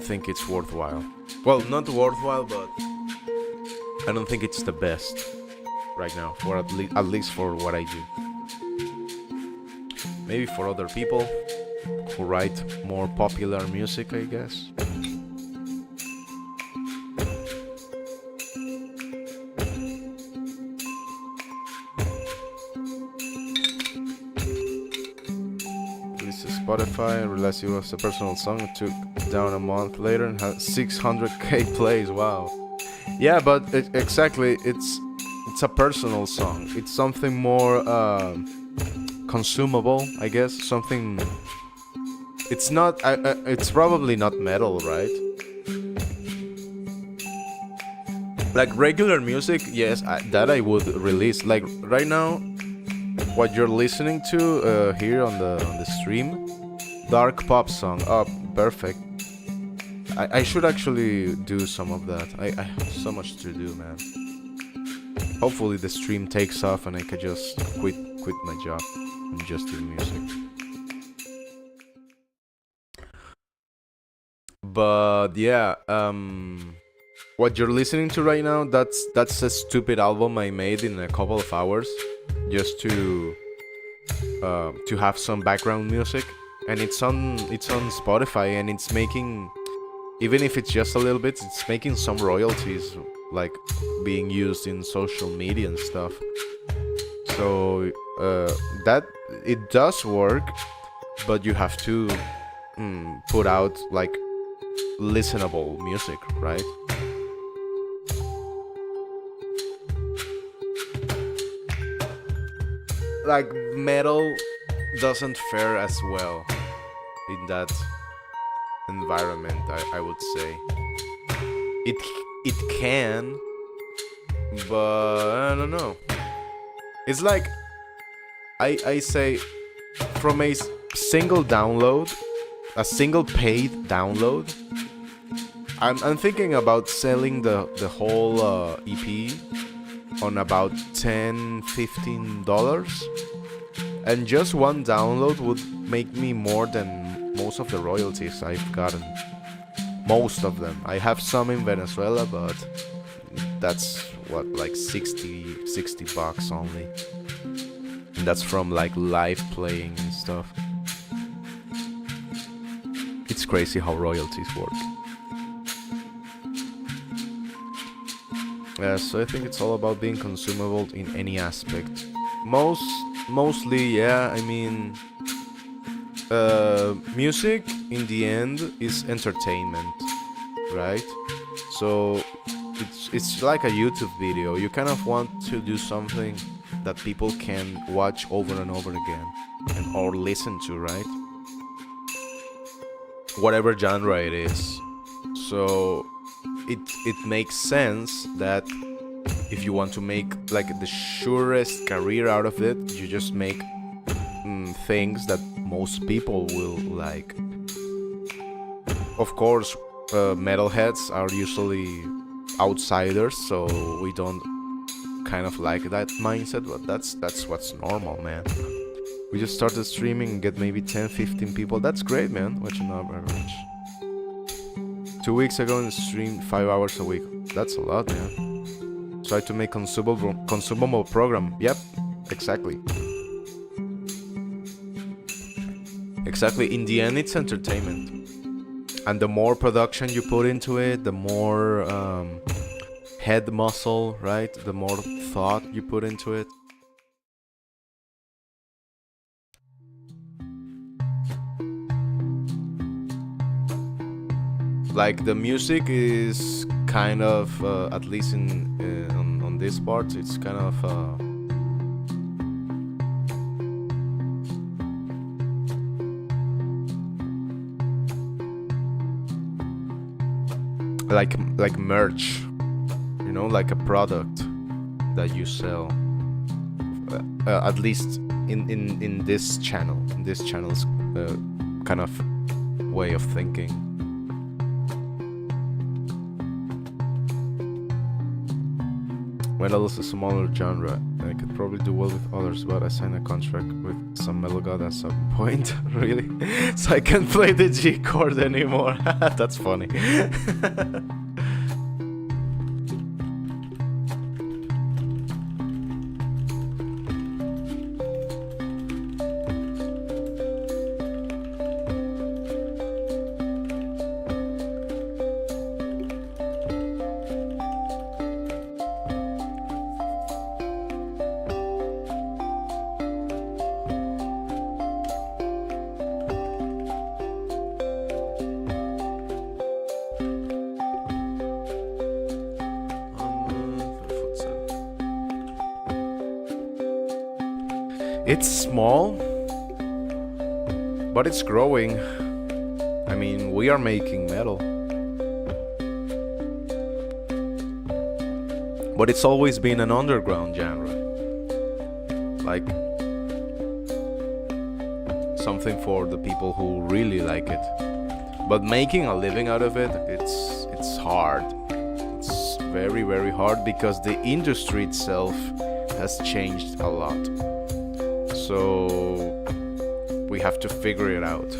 think it's worthwhile. Well, not worthwhile, but I don't think it's the best right now, for at least for what I do. Maybe for other people who write more popular music, I guess. This is Spotify, realized it was a personal song. It took down a month later and had 600k plays. Wow. Yeah, but exactly, it's a personal song. It's something more consumable, I guess. Something. It's not. It's probably not metal, right? Like regular music, yes, that I would release. Like right now, what you're listening to here on the stream, dark pop song. Oh, perfect. I should actually do some of that. I have so much to do, man. Hopefully the stream takes off and I could just quit my job and just do music. But yeah, what you're listening to right now, that's a stupid album I made in a couple of hours, just to have some background music, and it's on Spotify, and it's making, even if it's just a little bit, it's making some royalties, like being used in social media and stuff. So that it does work, but you have to put out like listenable music, right? Like metal doesn't fare as well in that environment, I would say. It can, but I don't know. It's like I say, from a single download, a single paid download, I'm thinking about selling the whole EP on about $10-15, and just one download would make me more than most of the royalties I've gotten. Most of them. I have some in Venezuela, but that's what, like 60 bucks only, and that's from like live playing and stuff. It's crazy how royalties work. Yeah, so I think it's all about being consumable in any aspect. Mostly, yeah, I mean, music in the end is entertainment, right? So it's like a YouTube video. You kind of want to do something that people can watch over and over again, and or listen to, right? Whatever genre it is. So it makes sense that if you want to make like the surest career out of it, you just make things that most people will like. Of course, metalheads are usually outsiders, so we don't kind of like that mindset, but that's what's normal, man. We just started streaming and get maybe 10-15 people. That's great, man. Watching on average. 2 weeks ago and streamed 5 hours a week. That's a lot, man. Try to make consumable program. Yep, exactly. Exactly. In the end, it's entertainment, and the more production you put into it, the more head muscle, right? The more thought you put into it. Like the music is kind of, at least on this part, it's kind of like merch, you know, like a product that you sell. At least in this channel's kind of way of thinking. Metal is a smaller genre. I could probably do well with others, but I signed a contract with some metal god at some point, really. So I can't play the G chord anymore. That's funny. It's small, but it's growing. I mean, we are making metal. But it's always been an underground genre. Like something for the people who really like it. But making a living out of it, it's hard. It's very, very hard because the industry itself has changed a lot. So we have to figure it out.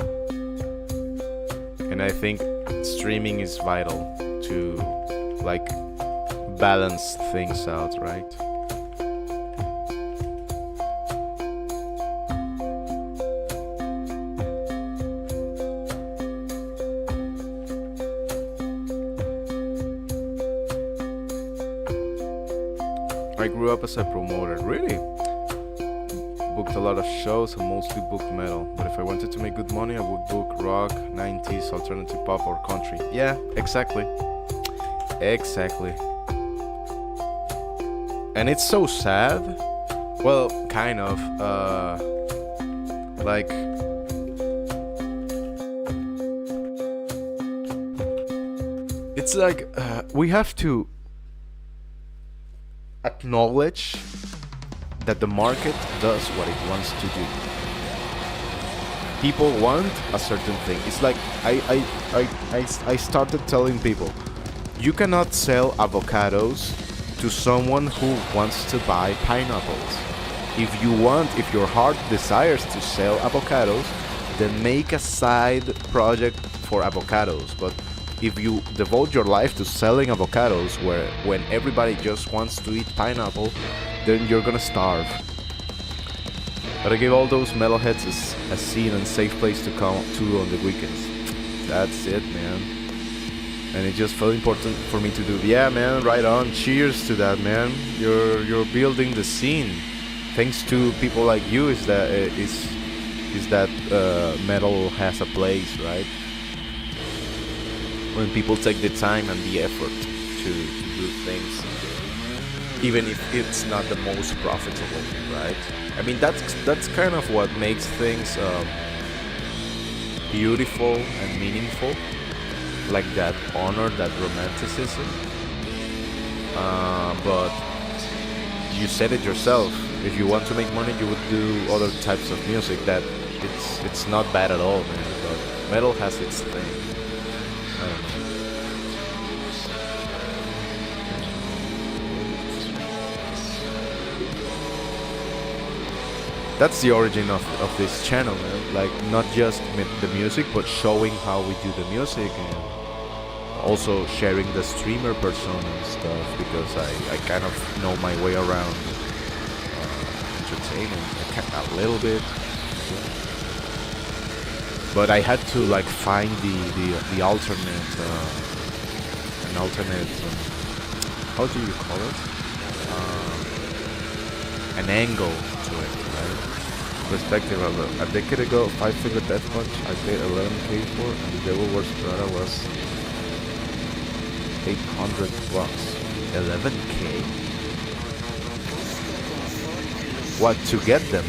And I think streaming is vital to like balance things out, right? I grew up as a promoter, really? Booked a lot of shows and mostly booked metal, but if I wanted to make good money I would book rock, 90s, alternative pop or country. Yeah, exactly. And it's so sad. Well, kind of, like it's like we have to acknowledge that the market does what it wants to do. People want a certain thing. It's like I started telling people, you cannot sell avocados to someone who wants to buy pineapples. If your heart desires to sell avocados, then make a side project for avocados. But if you devote your life to selling avocados, when everybody just wants to eat pineapple, then you're gonna starve. But I give all those metalheads a scene and safe place to come to on the weekends. That's it, man. And it just felt important for me to do. Yeah, man, right on. Cheers to that, man. You're building the scene. Thanks to people like you, is that metal has a place, right? When people take the time and the effort to do things, even if it's not the most profitable, right? I mean, that's kind of what makes things beautiful and meaningful, like that honor, that romanticism. But you said it yourself. If you want to make money, you would do other types of music. That it's not bad at all, man. But metal has its thing. I don't know. That's the origin of this channel, man. Like, not just the music, but showing how we do the music, and also sharing the streamer persona and stuff, because I kind of know my way around entertainment a little bit. But I had to like find the alternate, an alternate, how do you call it? An angle to it, right? Perspective. A decade ago, 5-Finger Death Punch I paid 11K for, and the Devil Wears Prada was $800. 11K? What, to get them?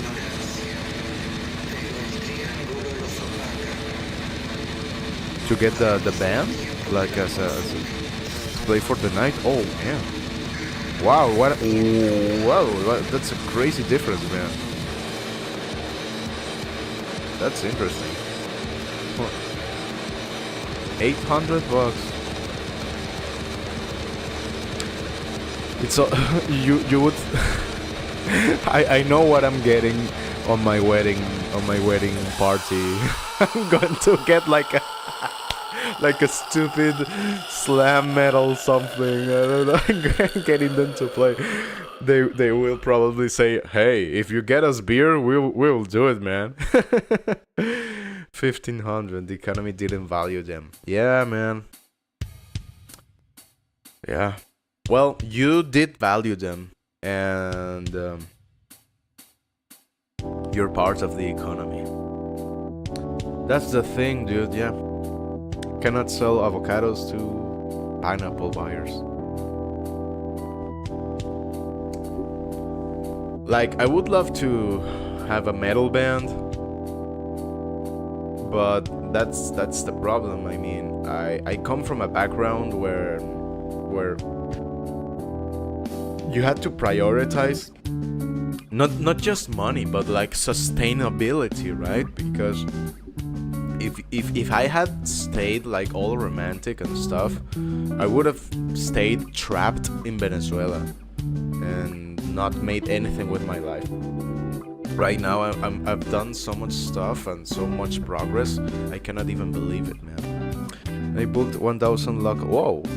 To get the band? Like as a play for the night? Oh man. Wow, whoa, that's a crazy difference, man. That's interesting. Huh. $800. It's you would I know what I'm getting on my wedding party. I'm going to get like a stupid slam metal something. I don't know. Getting them to play. They will probably say, "Hey, if you get us beer, we'll do it, man." 1,500. The economy didn't value them. Yeah, man. Yeah. Well, you did value them, and you're part of the economy. That's the thing, dude. Yeah. Cannot sell avocados to pineapple buyers. Like, I would love to have a metal band, but that's the problem. I mean, I come from a background where you had to prioritize not just money, but like sustainability, right? Because if I had stayed like all romantic and stuff, I would have stayed trapped in Venezuela and not made anything with my life. Right now I've done so much stuff and so much progress, I cannot even believe it, man. They booked 1,000 locals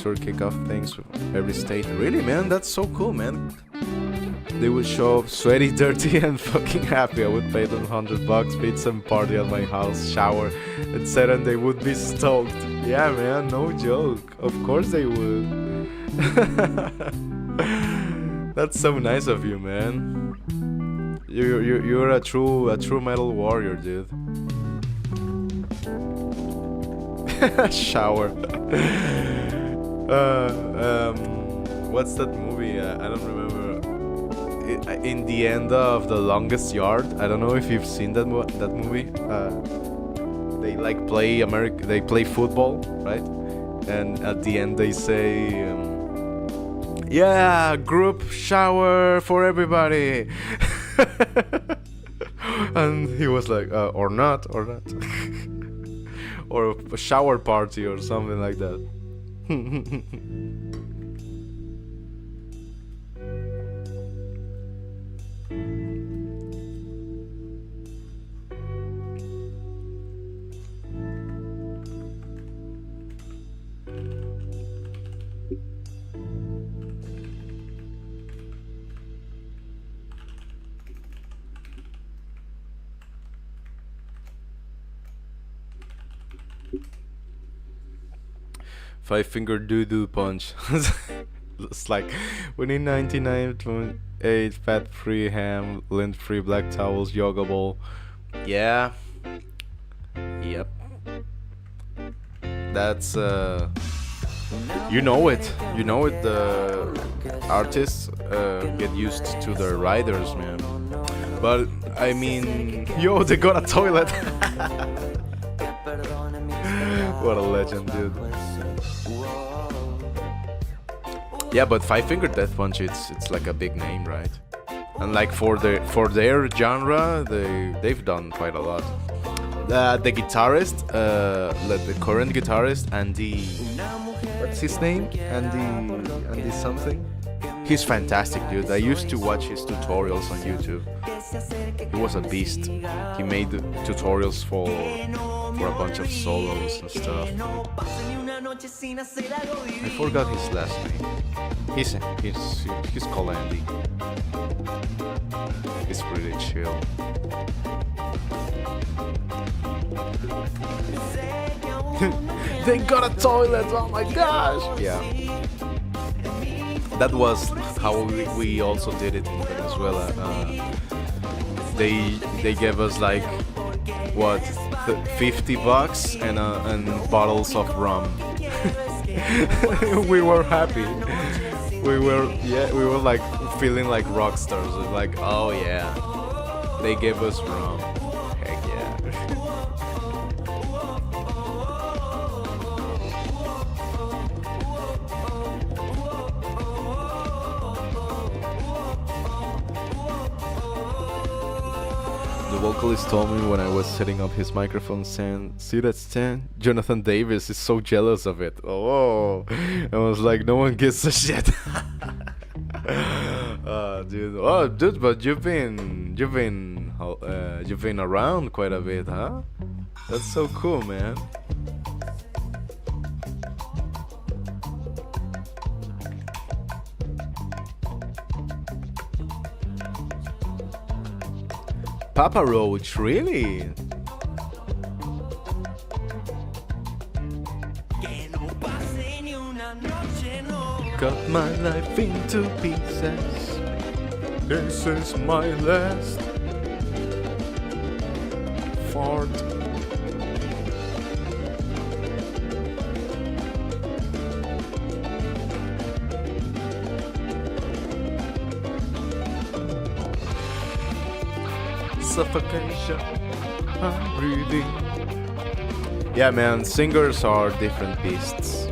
tour kickoff things with every state. Really, man? That's so cool, man. They would show up sweaty, dirty, and fucking happy. I would pay them $100, pizza and party at my house, shower, etc., and they would be stoked. Yeah, man, no joke. Of course they would. That's so nice of you, man. You're a true metal warrior, dude. Shower. What's that movie? I don't remember. In the end of The Longest Yard. I don't know if you've seen that movie. They like they play football, right? And at the end they say, yeah, group shower for everybody. And he was like, or not. Or a shower party or something like that. Five finger doo-doo punch. It's like we need 99.8 fat-free ham, lint-free black towels, yoga ball. Yeah. Yep. That's you know it. You know it. The artists get used to their riders, man. But I mean, yo, they got a toilet. What a legend, dude. Yeah, but Five Finger Death Punch, it's like a big name, right? And like for their genre, they've done quite a lot. The guitarist, the current guitarist, Andy, what's his name? Andy something. He's fantastic, dude. I used to watch his tutorials on YouTube. He was a beast. He made tutorials for a bunch of solos and stuff. I forgot his last name. He's called Andy. He's pretty chill. They got a toilet! Oh my gosh! Yeah. That was how we also did it in Venezuela. They gave us like what, $50 and bottles of rum. We were happy. We were like feeling like rock stars. Like, oh yeah, they gave us rum. Heck yeah. The vocalist told me when I was setting up his microphone saying, "See that stand? Jonathan Davis is so jealous of it." Oh, I was like, no one gives a shit. Dude. Oh, dude, but you've been around quite a bit, huh? That's so cool, man. Papa Roach, really? Cut my life into pieces. This is my last fart. Suffocation, I'm breathing. Yeah, man, singers are different beasts.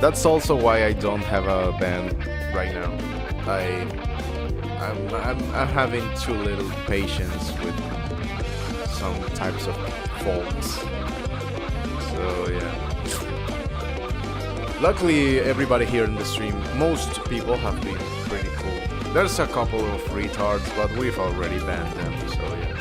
That's also why I don't have a band right now. I'm having too little patience with some types of folks. So yeah. Luckily, everybody here in the stream, most people have been pretty cool. There's a couple of retards, but we've already banned them, so yeah.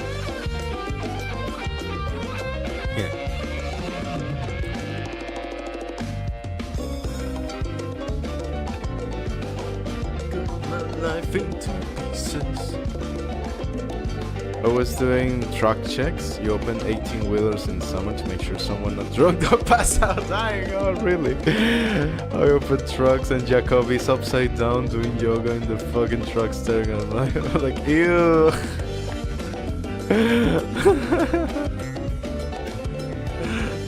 Cut my life into pieces. I was doing truck checks. You opened 18-wheelers in summer to make sure someone not drunk don't pass out dying. Oh, really? I opened trucks and Jacoby's upside down doing yoga in the fucking truck staring at him. I'm like, ew.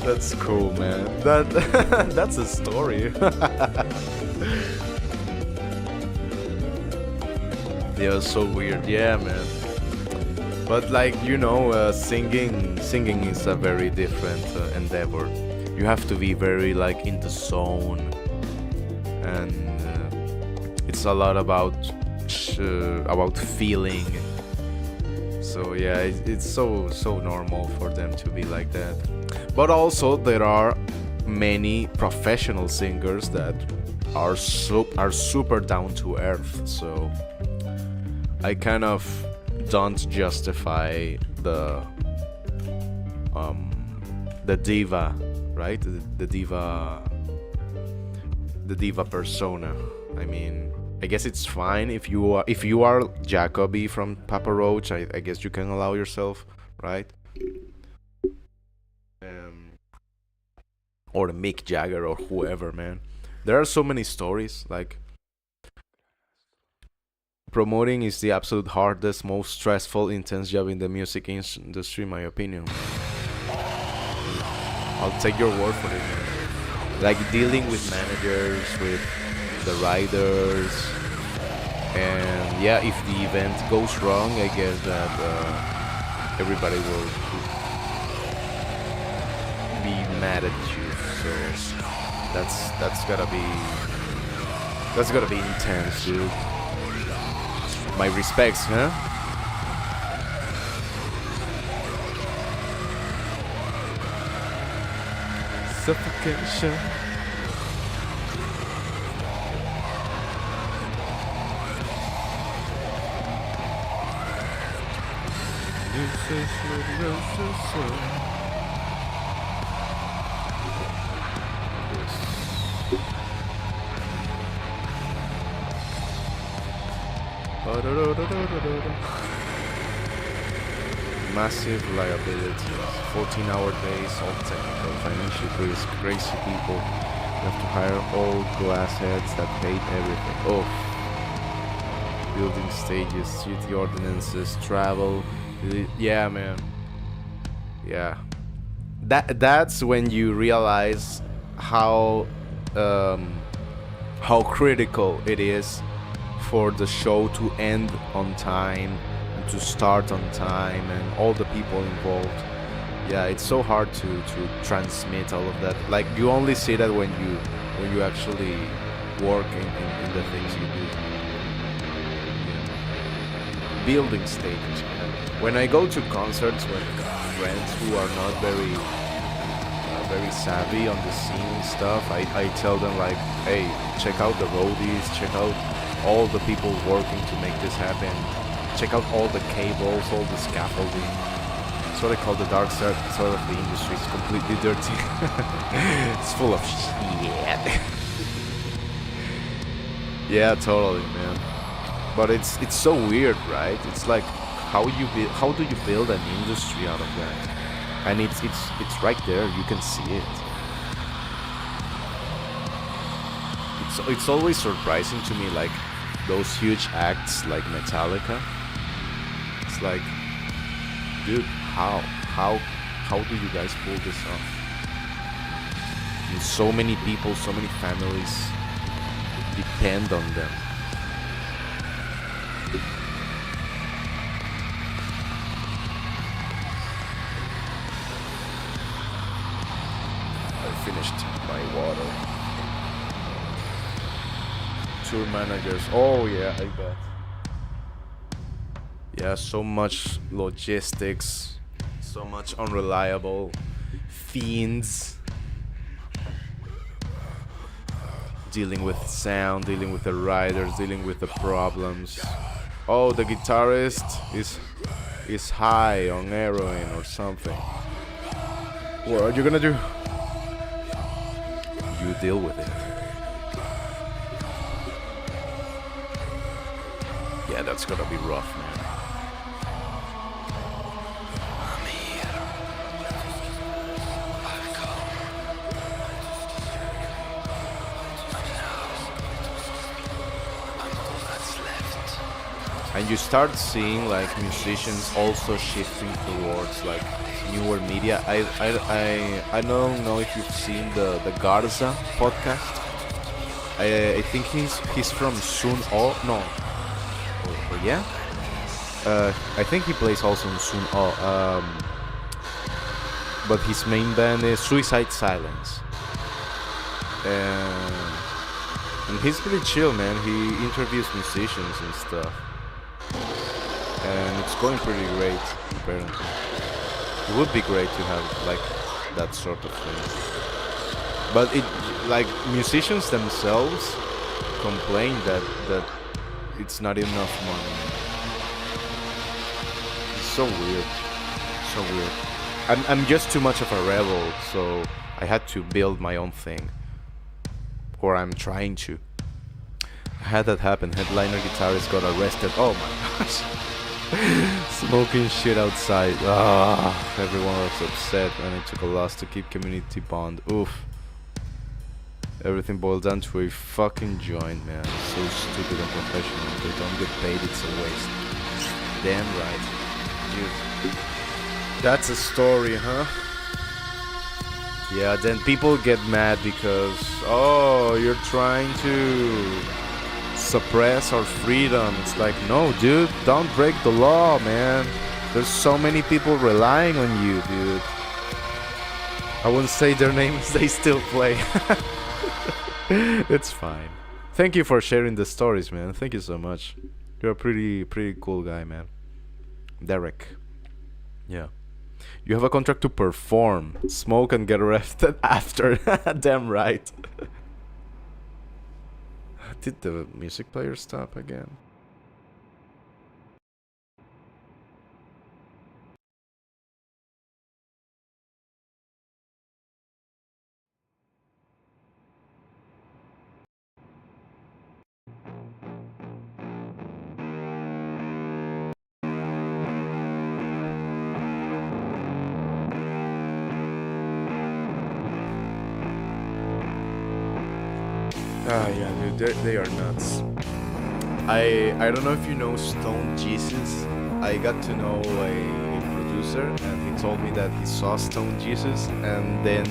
That's cool, man. That's a story. Yeah, so weird. Yeah, man. But like, you know, singing is a very different endeavor. You have to be very like in the zone, and it's a lot about feeling. So yeah, it's so normal for them to be like that. But also there are many professional singers that are super down to earth. So I kind of don't justify the diva, right? The diva persona. I mean, I guess it's fine if you are Jacoby from Papa Roach. I guess you can allow yourself, right? or Mick Jagger or whoever, man. There are so many stories. Like, promoting is the absolute hardest, most stressful, intense job in the music industry, in my opinion. I'll take your word for it, man. Like, dealing with managers, with the riders, and yeah, if the event goes wrong, I guess that everybody will be mad at you. So that's gotta be intense, dude. My respects, huh? Suffocation. Massive liabilities, 14-hour days, all technical, financial risk, crazy people. You have to hire old glass heads that paid everything. Oh, building stages, city ordinances, travel. Yeah, man. Yeah, that's when you realize how critical it is for the show to end on time and to start on time, and all the people involved. Yeah, it's so hard to transmit all of that. Like, you only see that when you actually work in the things you do. Yeah. Building stages. When I go to concerts with friends who are not very savvy on the scene and stuff, I tell them, like, hey, check out the roadies, check out all the people working to make this happen, check out all the cables, all the scaffolding. It's what I call the dark side of the industry. It's completely dirty. It's full of shit. Yeah, totally, man. But it's so weird, right? It's like, how do you build an industry out of that? And it's right there. You can see it. It's always surprising to me, like those huge acts like Metallica. It's like, dude, how do you guys pull this off? And so many people, so many families depend on them. I finished my water. Tour managers. Oh yeah, I bet. Yeah, so much logistics, so much unreliable fiends. Dealing with sound, dealing with the riders, dealing with the problems. Oh, the guitarist is high on heroin or something. What are you gonna do? You deal with it. Yeah, that's gonna be rough, man. And you start seeing like musicians also shifting towards like newer media. I don't know if you've seen the Garza podcast. I think he's from Sun O. No. Or yeah. I think he plays also in Sun O. But his main band is Suicide Silence. And he's pretty chill, man. He interviews musicians and stuff. And it's going pretty great, apparently. It would be great to have like that sort of thing. But it, like, musicians themselves complain that it's not enough money. It's so weird. So weird. I'm just too much of a rebel, so I had to build my own thing. Or I'm trying to. I had that happen. Headliner guitarist got arrested. Oh my gosh. Smoking shit outside. Everyone was upset, and it took a loss to keep community bond. Oof. Everything boils down to a fucking joint, man. So stupid and professional. If they don't get paid, it's a waste. Damn right. Dude. That's a story, huh? Yeah, then people get mad because, oh, you're trying to suppress our freedom. It's like, no, dude, don't break the law, man. There's so many people relying on you, dude. I wouldn't say their names, they still play. It's fine. Thank you for sharing the stories, man. Thank you so much. You're a pretty cool guy, man. Derek. Yeah. You have a contract to perform, smoke and get arrested after. Damn right. Did the music player stop again? Ah, yeah, dude, they are nuts. I don't know if you know Stone Jesus. I got to know a producer, and he told me that he saw Stone Jesus, and then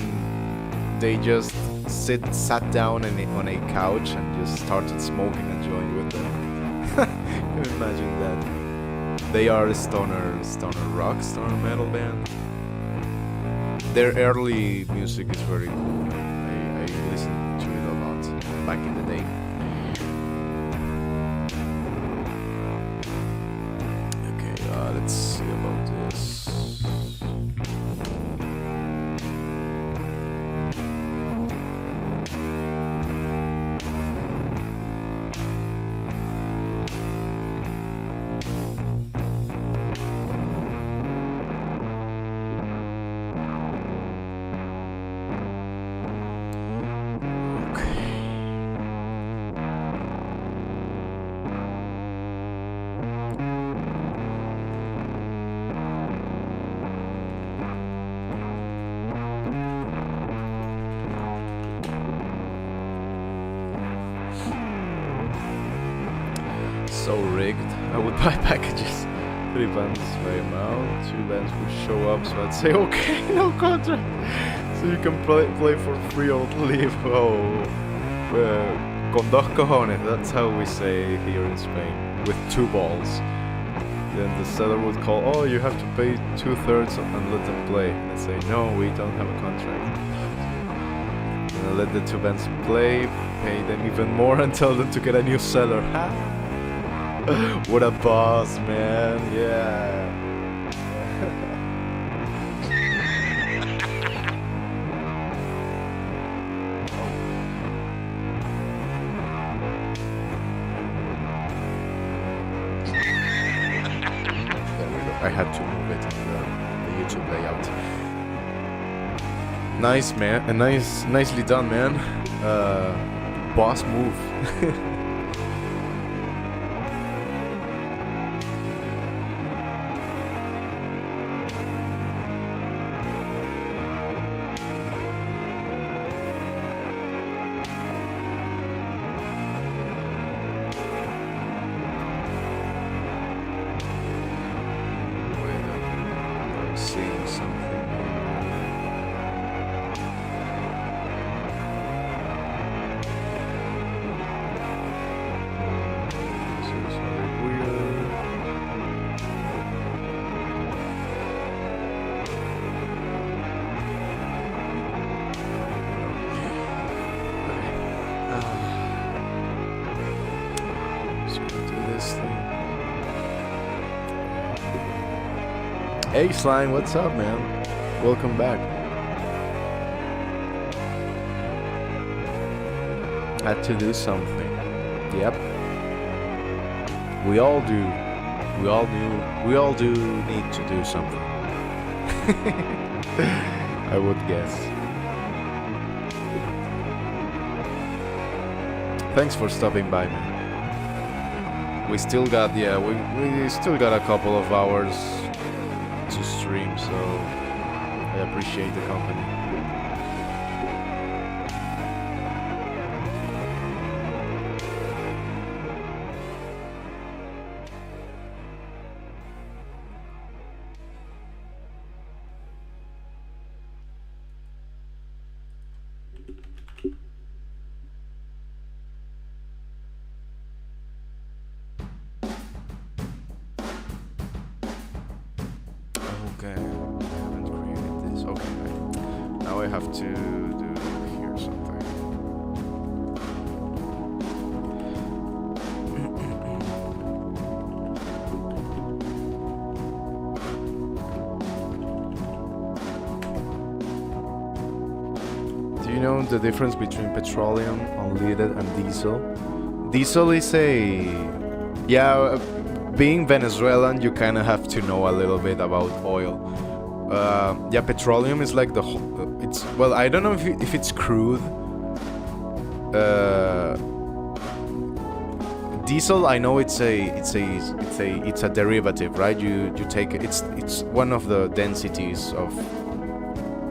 they just sat down on a couch and just started smoking and joined with them. Can you imagine that? They are a stoner rock, stoner metal band. Their early music is very cool. I listened to it a lot back in the day. Okay, let's see about this. So rigged. I would buy packages. 3 bands by amount, 2 bands would show up, so I'd say okay, no contract. So you can play for free or leave. Oh, con dos cojones, that's how we say here in Spain, with 2 balls. Then the seller would call, oh, you have to pay 2/3 and let them play. And I'd say, no, we don't have a contract. And I let the 2 bands play, pay them even more and tell them to get a new seller. What a boss, man. Yeah. There we go. I had to move it in the YouTube layout. Nice, man. Nicely done, man. Boss move. Seeing something. This is very weird. Just gonna do this thing. Hey Slime, what's up, man? Welcome back. Had to do something. Yep. We all do. We all do need to do something. I would guess. Thanks for stopping by, man. We still got, yeah, we still got a couple of hours to stream, so I appreciate the company. Okay, I haven't created this. Okay, right. Now I have to do here something. Do you know the difference between petroleum, unleaded, and diesel? Diesel is a... Yeah, being Venezuelan, you kind of have to know a little bit about oil. Yeah, petroleum is like the whole... it's... Well, I don't know if it's crude. Diesel, I know it's a derivative, right? You take it. It's one of the densities of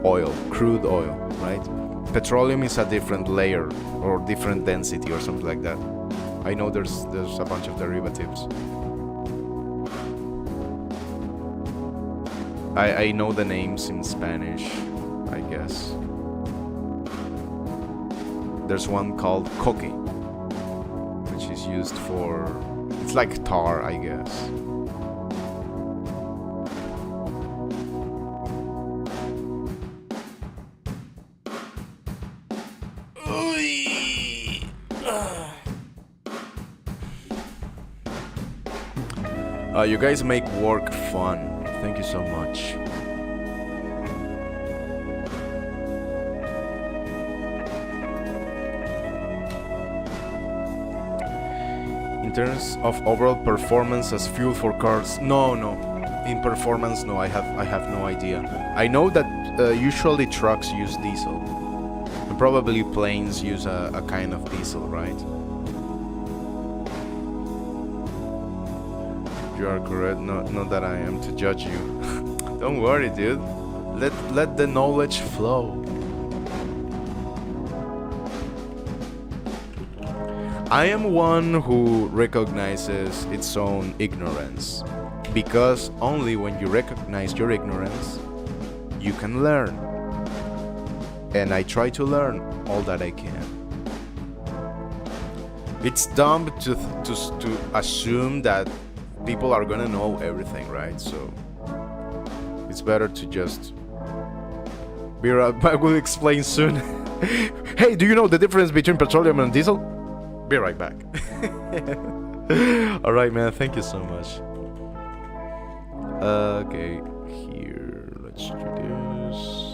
oil, crude oil, right? Petroleum is a different layer or different density or something like that. I know there's a bunch of derivatives. I know the names in Spanish, I guess. There's one called coque, which is used for... It's like tar, I guess. You guys make work fun. Thank you so much. In terms of overall performance as fuel for cars, no. In performance, no. I have no idea. I know that usually trucks use diesel, and probably planes use a kind of diesel, right? You are correct. Not that I am to judge you. Don't worry, dude. Let the knowledge flow. I am one who recognizes its own ignorance, because only when you recognize your ignorance, you can learn. And I try to learn all that I can. It's dumb to assume that people are gonna know everything, right? So it's better to just be right back. We'll explain soon. Hey, do you know the difference between petroleum and diesel? Be right back. All right, man. Thank you so much. Okay, here. Let's do this.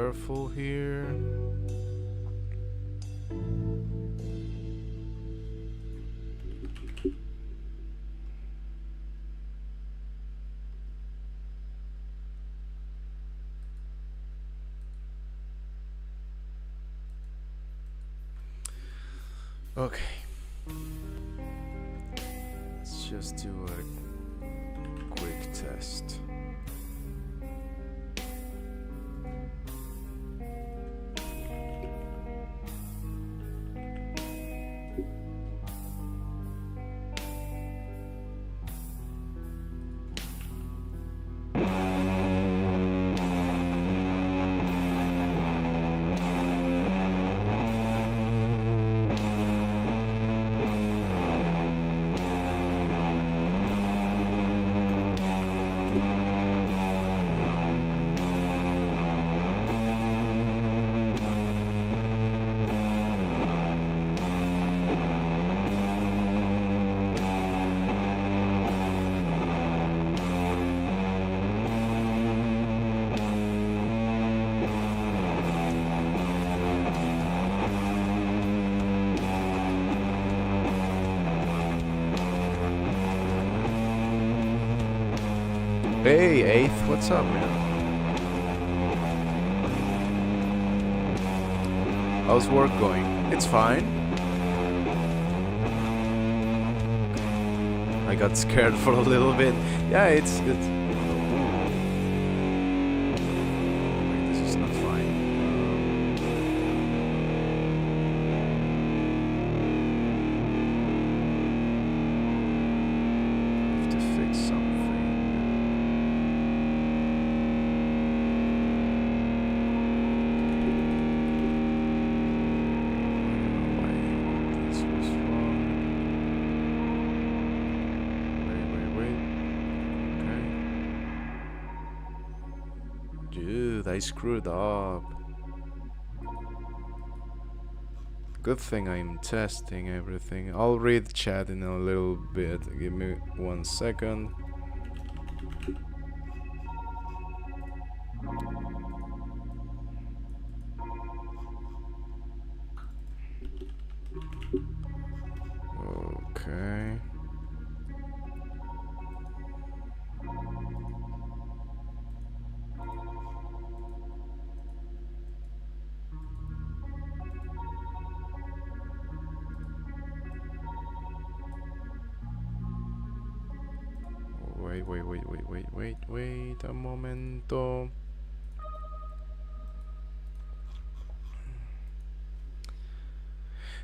careful here. Okay. Let's just do a quick test. Hey, Eighth, what's up, man? How's work going? It's fine. I got scared for a little bit. Yeah, it's wait, this is not fine. I have to fix something. I screwed up. Good thing I'm testing everything. I'll read chat in a little bit. Give me 1 second. Okay. Wait a momento.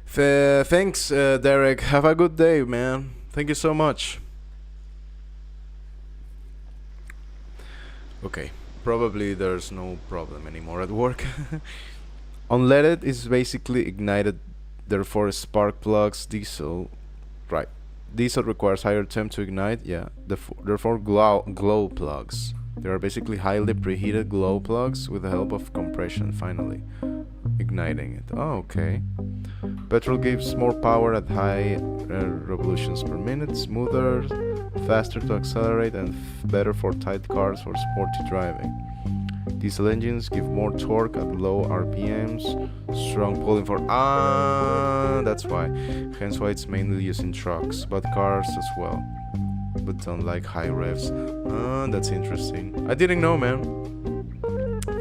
Thanks, Derek. Have a good day, man. Thank you so much. Okay, probably there's no problem anymore at work. Unleaded is basically ignited, therefore spark plugs diesel. Right. Diesel requires higher temp to ignite, yeah. Therefore glow plugs. They are basically highly preheated glow plugs with the help of compression, finally igniting it. Oh, okay. Petrol gives more power at high revolutions per minute, smoother, faster to accelerate, and better for tight cars or sporty driving. Diesel engines give more torque at low RPMs, strong pulling for that's why. Hence why it's mainly used in trucks, but cars as well. But don't like high revs. That's interesting. I didn't know, man.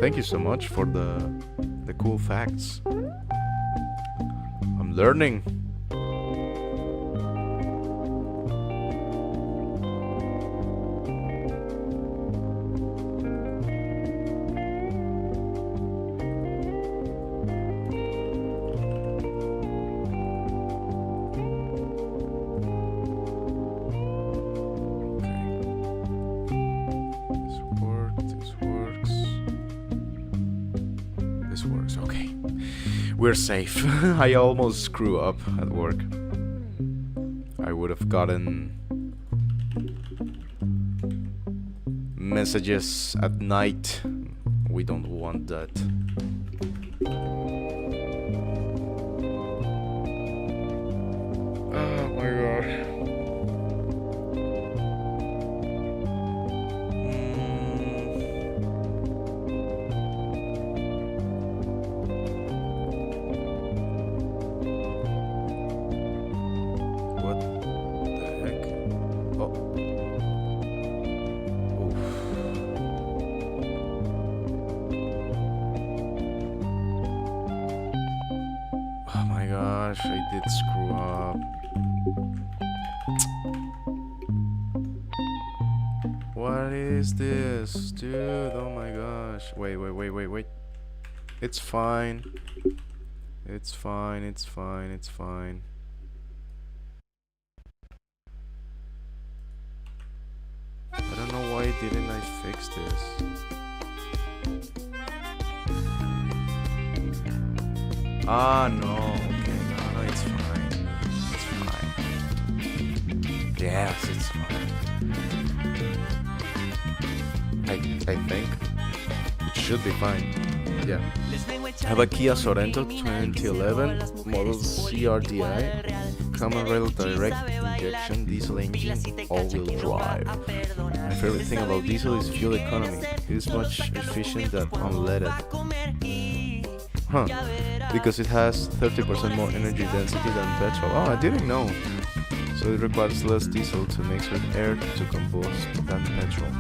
Thank you so much for the cool facts. I'm learning. We're safe. I almost screw up at work. I would have gotten messages at night. We don't want that. Oh my god. Oh. Oof. Oh my gosh, I did screw up. What is this, dude? Oh my gosh. Wait. It's fine. It's fine. I don't know why didn't I fix this. Ah, no. Okay, no, it's fine. It's fine. Yes, it's fine. I think it should be fine. Yeah. I have a Kia Sorento 2011 model CRDI, common rail direct injection diesel engine, all-wheel drive. My favorite thing about diesel is fuel economy. It is much efficient than unleaded. Huh? Because it has 30% more energy density than petrol. Oh, I didn't know. So it requires less diesel to mix with air to combust than petrol.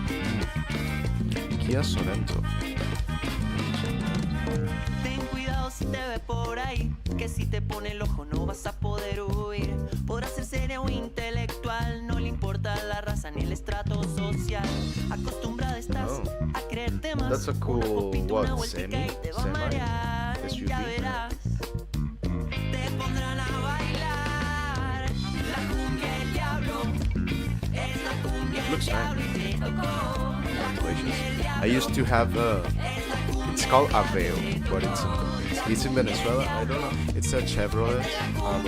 Kia Sorento. Ten cuidado si te ve por ahí, que si te pone el ojo no vas a poder huir. Podrás ser serio o intelectual, no le importa la raza ni el estrato social. Acostumbrada estás a creerte más. That's a cool, what, semi? SUV? Ya verás, te pondrán a bailar. La cumbia del diablo es la cumbia del diablo y te tocó. I used to have it's called Aveo, but it's in Venezuela. I don't know. It's a Chevrolet, but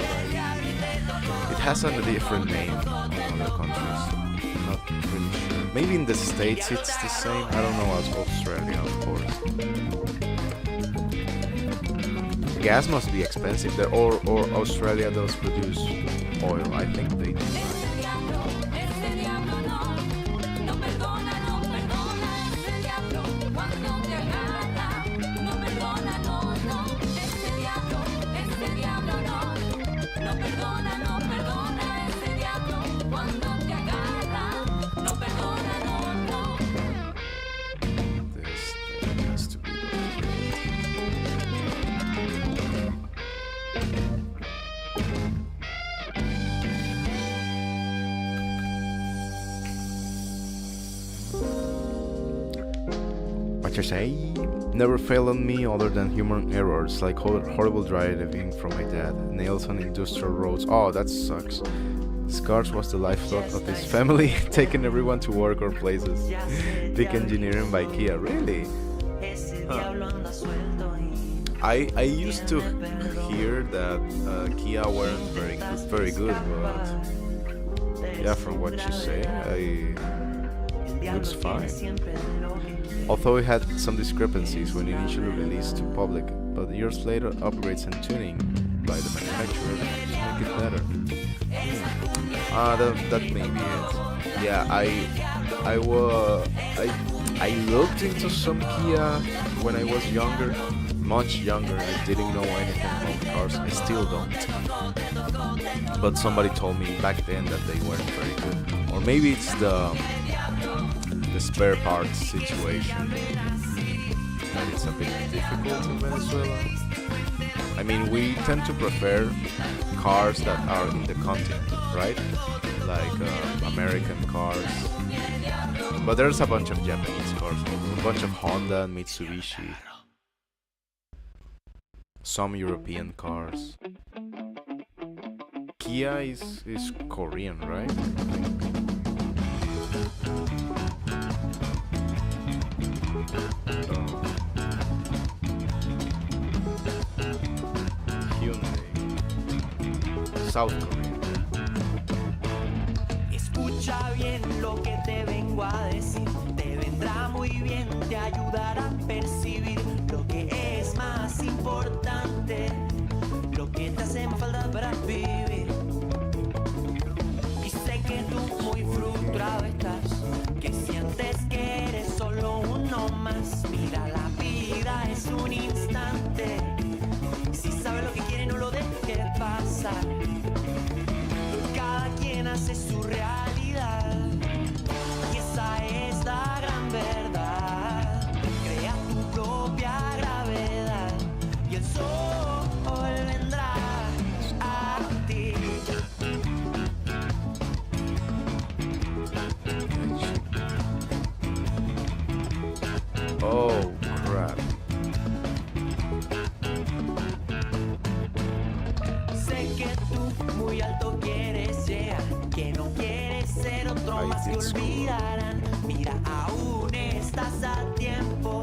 it has a different name in other countries. I'm not really sure. Maybe in the States it's the same. I don't know about Australia, of course. Gas must be expensive there, or Australia does produce oil. I think they do. Say never failed on me other than human errors like horrible driving from my dad, nails on industrial roads. Oh, that sucks. Scars was the lifeblood of his family, taking everyone to work or places. Big engineering by Kia, really? Huh. I used to hear that Kia weren't very good, but yeah, from what you say, it looks fine. Although it had some discrepancies when initially released to public, but years later upgrades and tuning by the manufacturer make it better. That may be it. Yeah, I looked into some Kia when I was younger, much younger. I didn't know anything about cars. I still don't. But somebody told me back then that they weren't very good. Or maybe it's the spare parts situation. And it's a bit difficult in Venezuela. I mean, we tend to prefer cars that are in the continent, right? Like American cars. But there's a bunch of Japanese cars, a bunch of Honda and Mitsubishi. Some European cars. Kia is Korean, right? South Korea. Escucha bien lo que te vengo a decir. Te vendrá muy bien, te ayudará a percibir lo que es más importante, lo que te hace más falta para vivir. Y sé que tú muy frustrado estás, que sientes que eres solo uno más. Mira, la vida es un instante. Si sabes lo que quiere, no lo dejes pasar. Cada quien hace su realidad. I más que did screw up. olvidarán. Mira, aún estás a tiempo.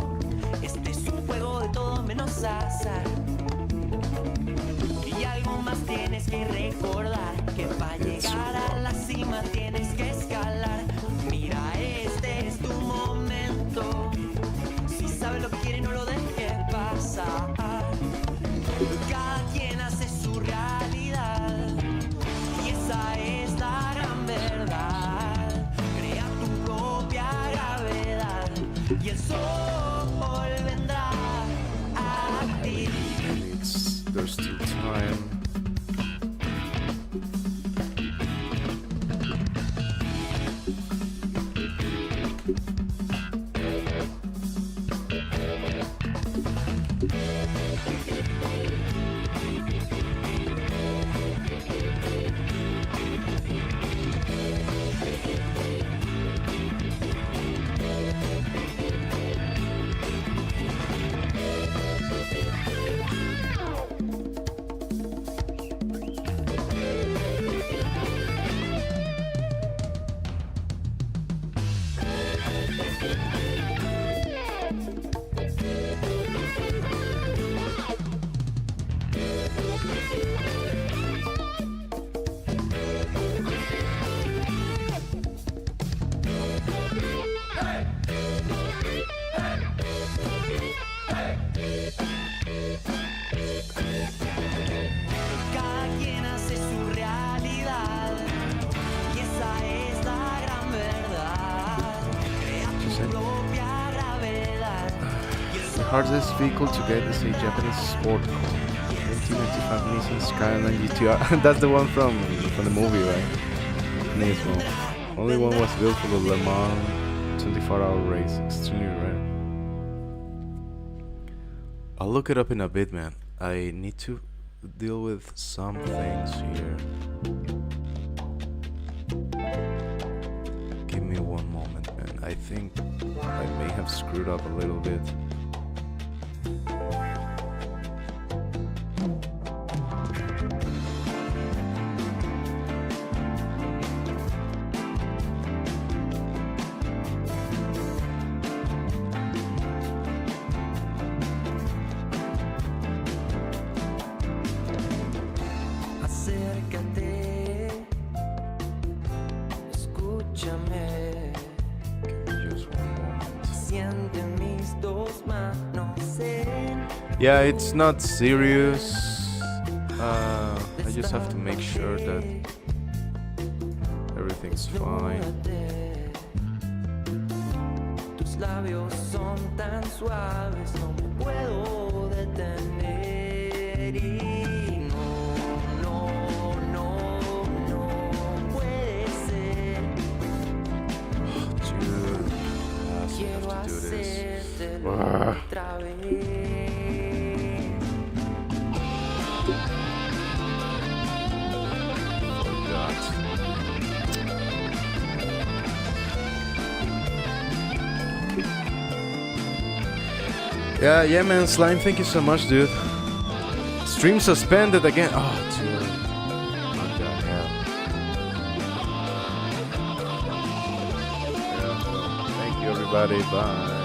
Este es un juego de todo menos azar. Y algo más tienes que recordar, que para llegar a la cima tienes que escalar. Mira, este es tu momento. Si sabes lo que quiere, no lo dejes pasar. Cada quien hace su realidad y esa es la gran verdad. Crea tu propia gravedad y el sol vendrá a ti. There's still time. Cada quien hace su realidad y esa es la gran verdad. Crea tu propia gravedad y el The hardest vehicle to get is a Japanese sport car. 1995 Nissan Skyline GTR. That's the one from the movie, right? Nismo. Only one was built for the Le Mans 24-hour race. Extremely rare. I'll look it up in a bit, man. I need to deal with some things here. Give me one moment, man. I think I may have screwed up a little bit. acércate, escúchame, Just one moment. siente mis dos manos en Yeah, it's not serious. I just have to make sure that everything's fine. Desnúdate. Tus labios son tan suaves, no me puedo detener y no puede ser. Dude, Quiero I have to do this. hacértelo Ah. otra vez. Forgot. Yeah, man, Slime, thank you so much, dude. Stream suspended again. Oh, dude. What the hell? Yeah, thank you, everybody. Bye.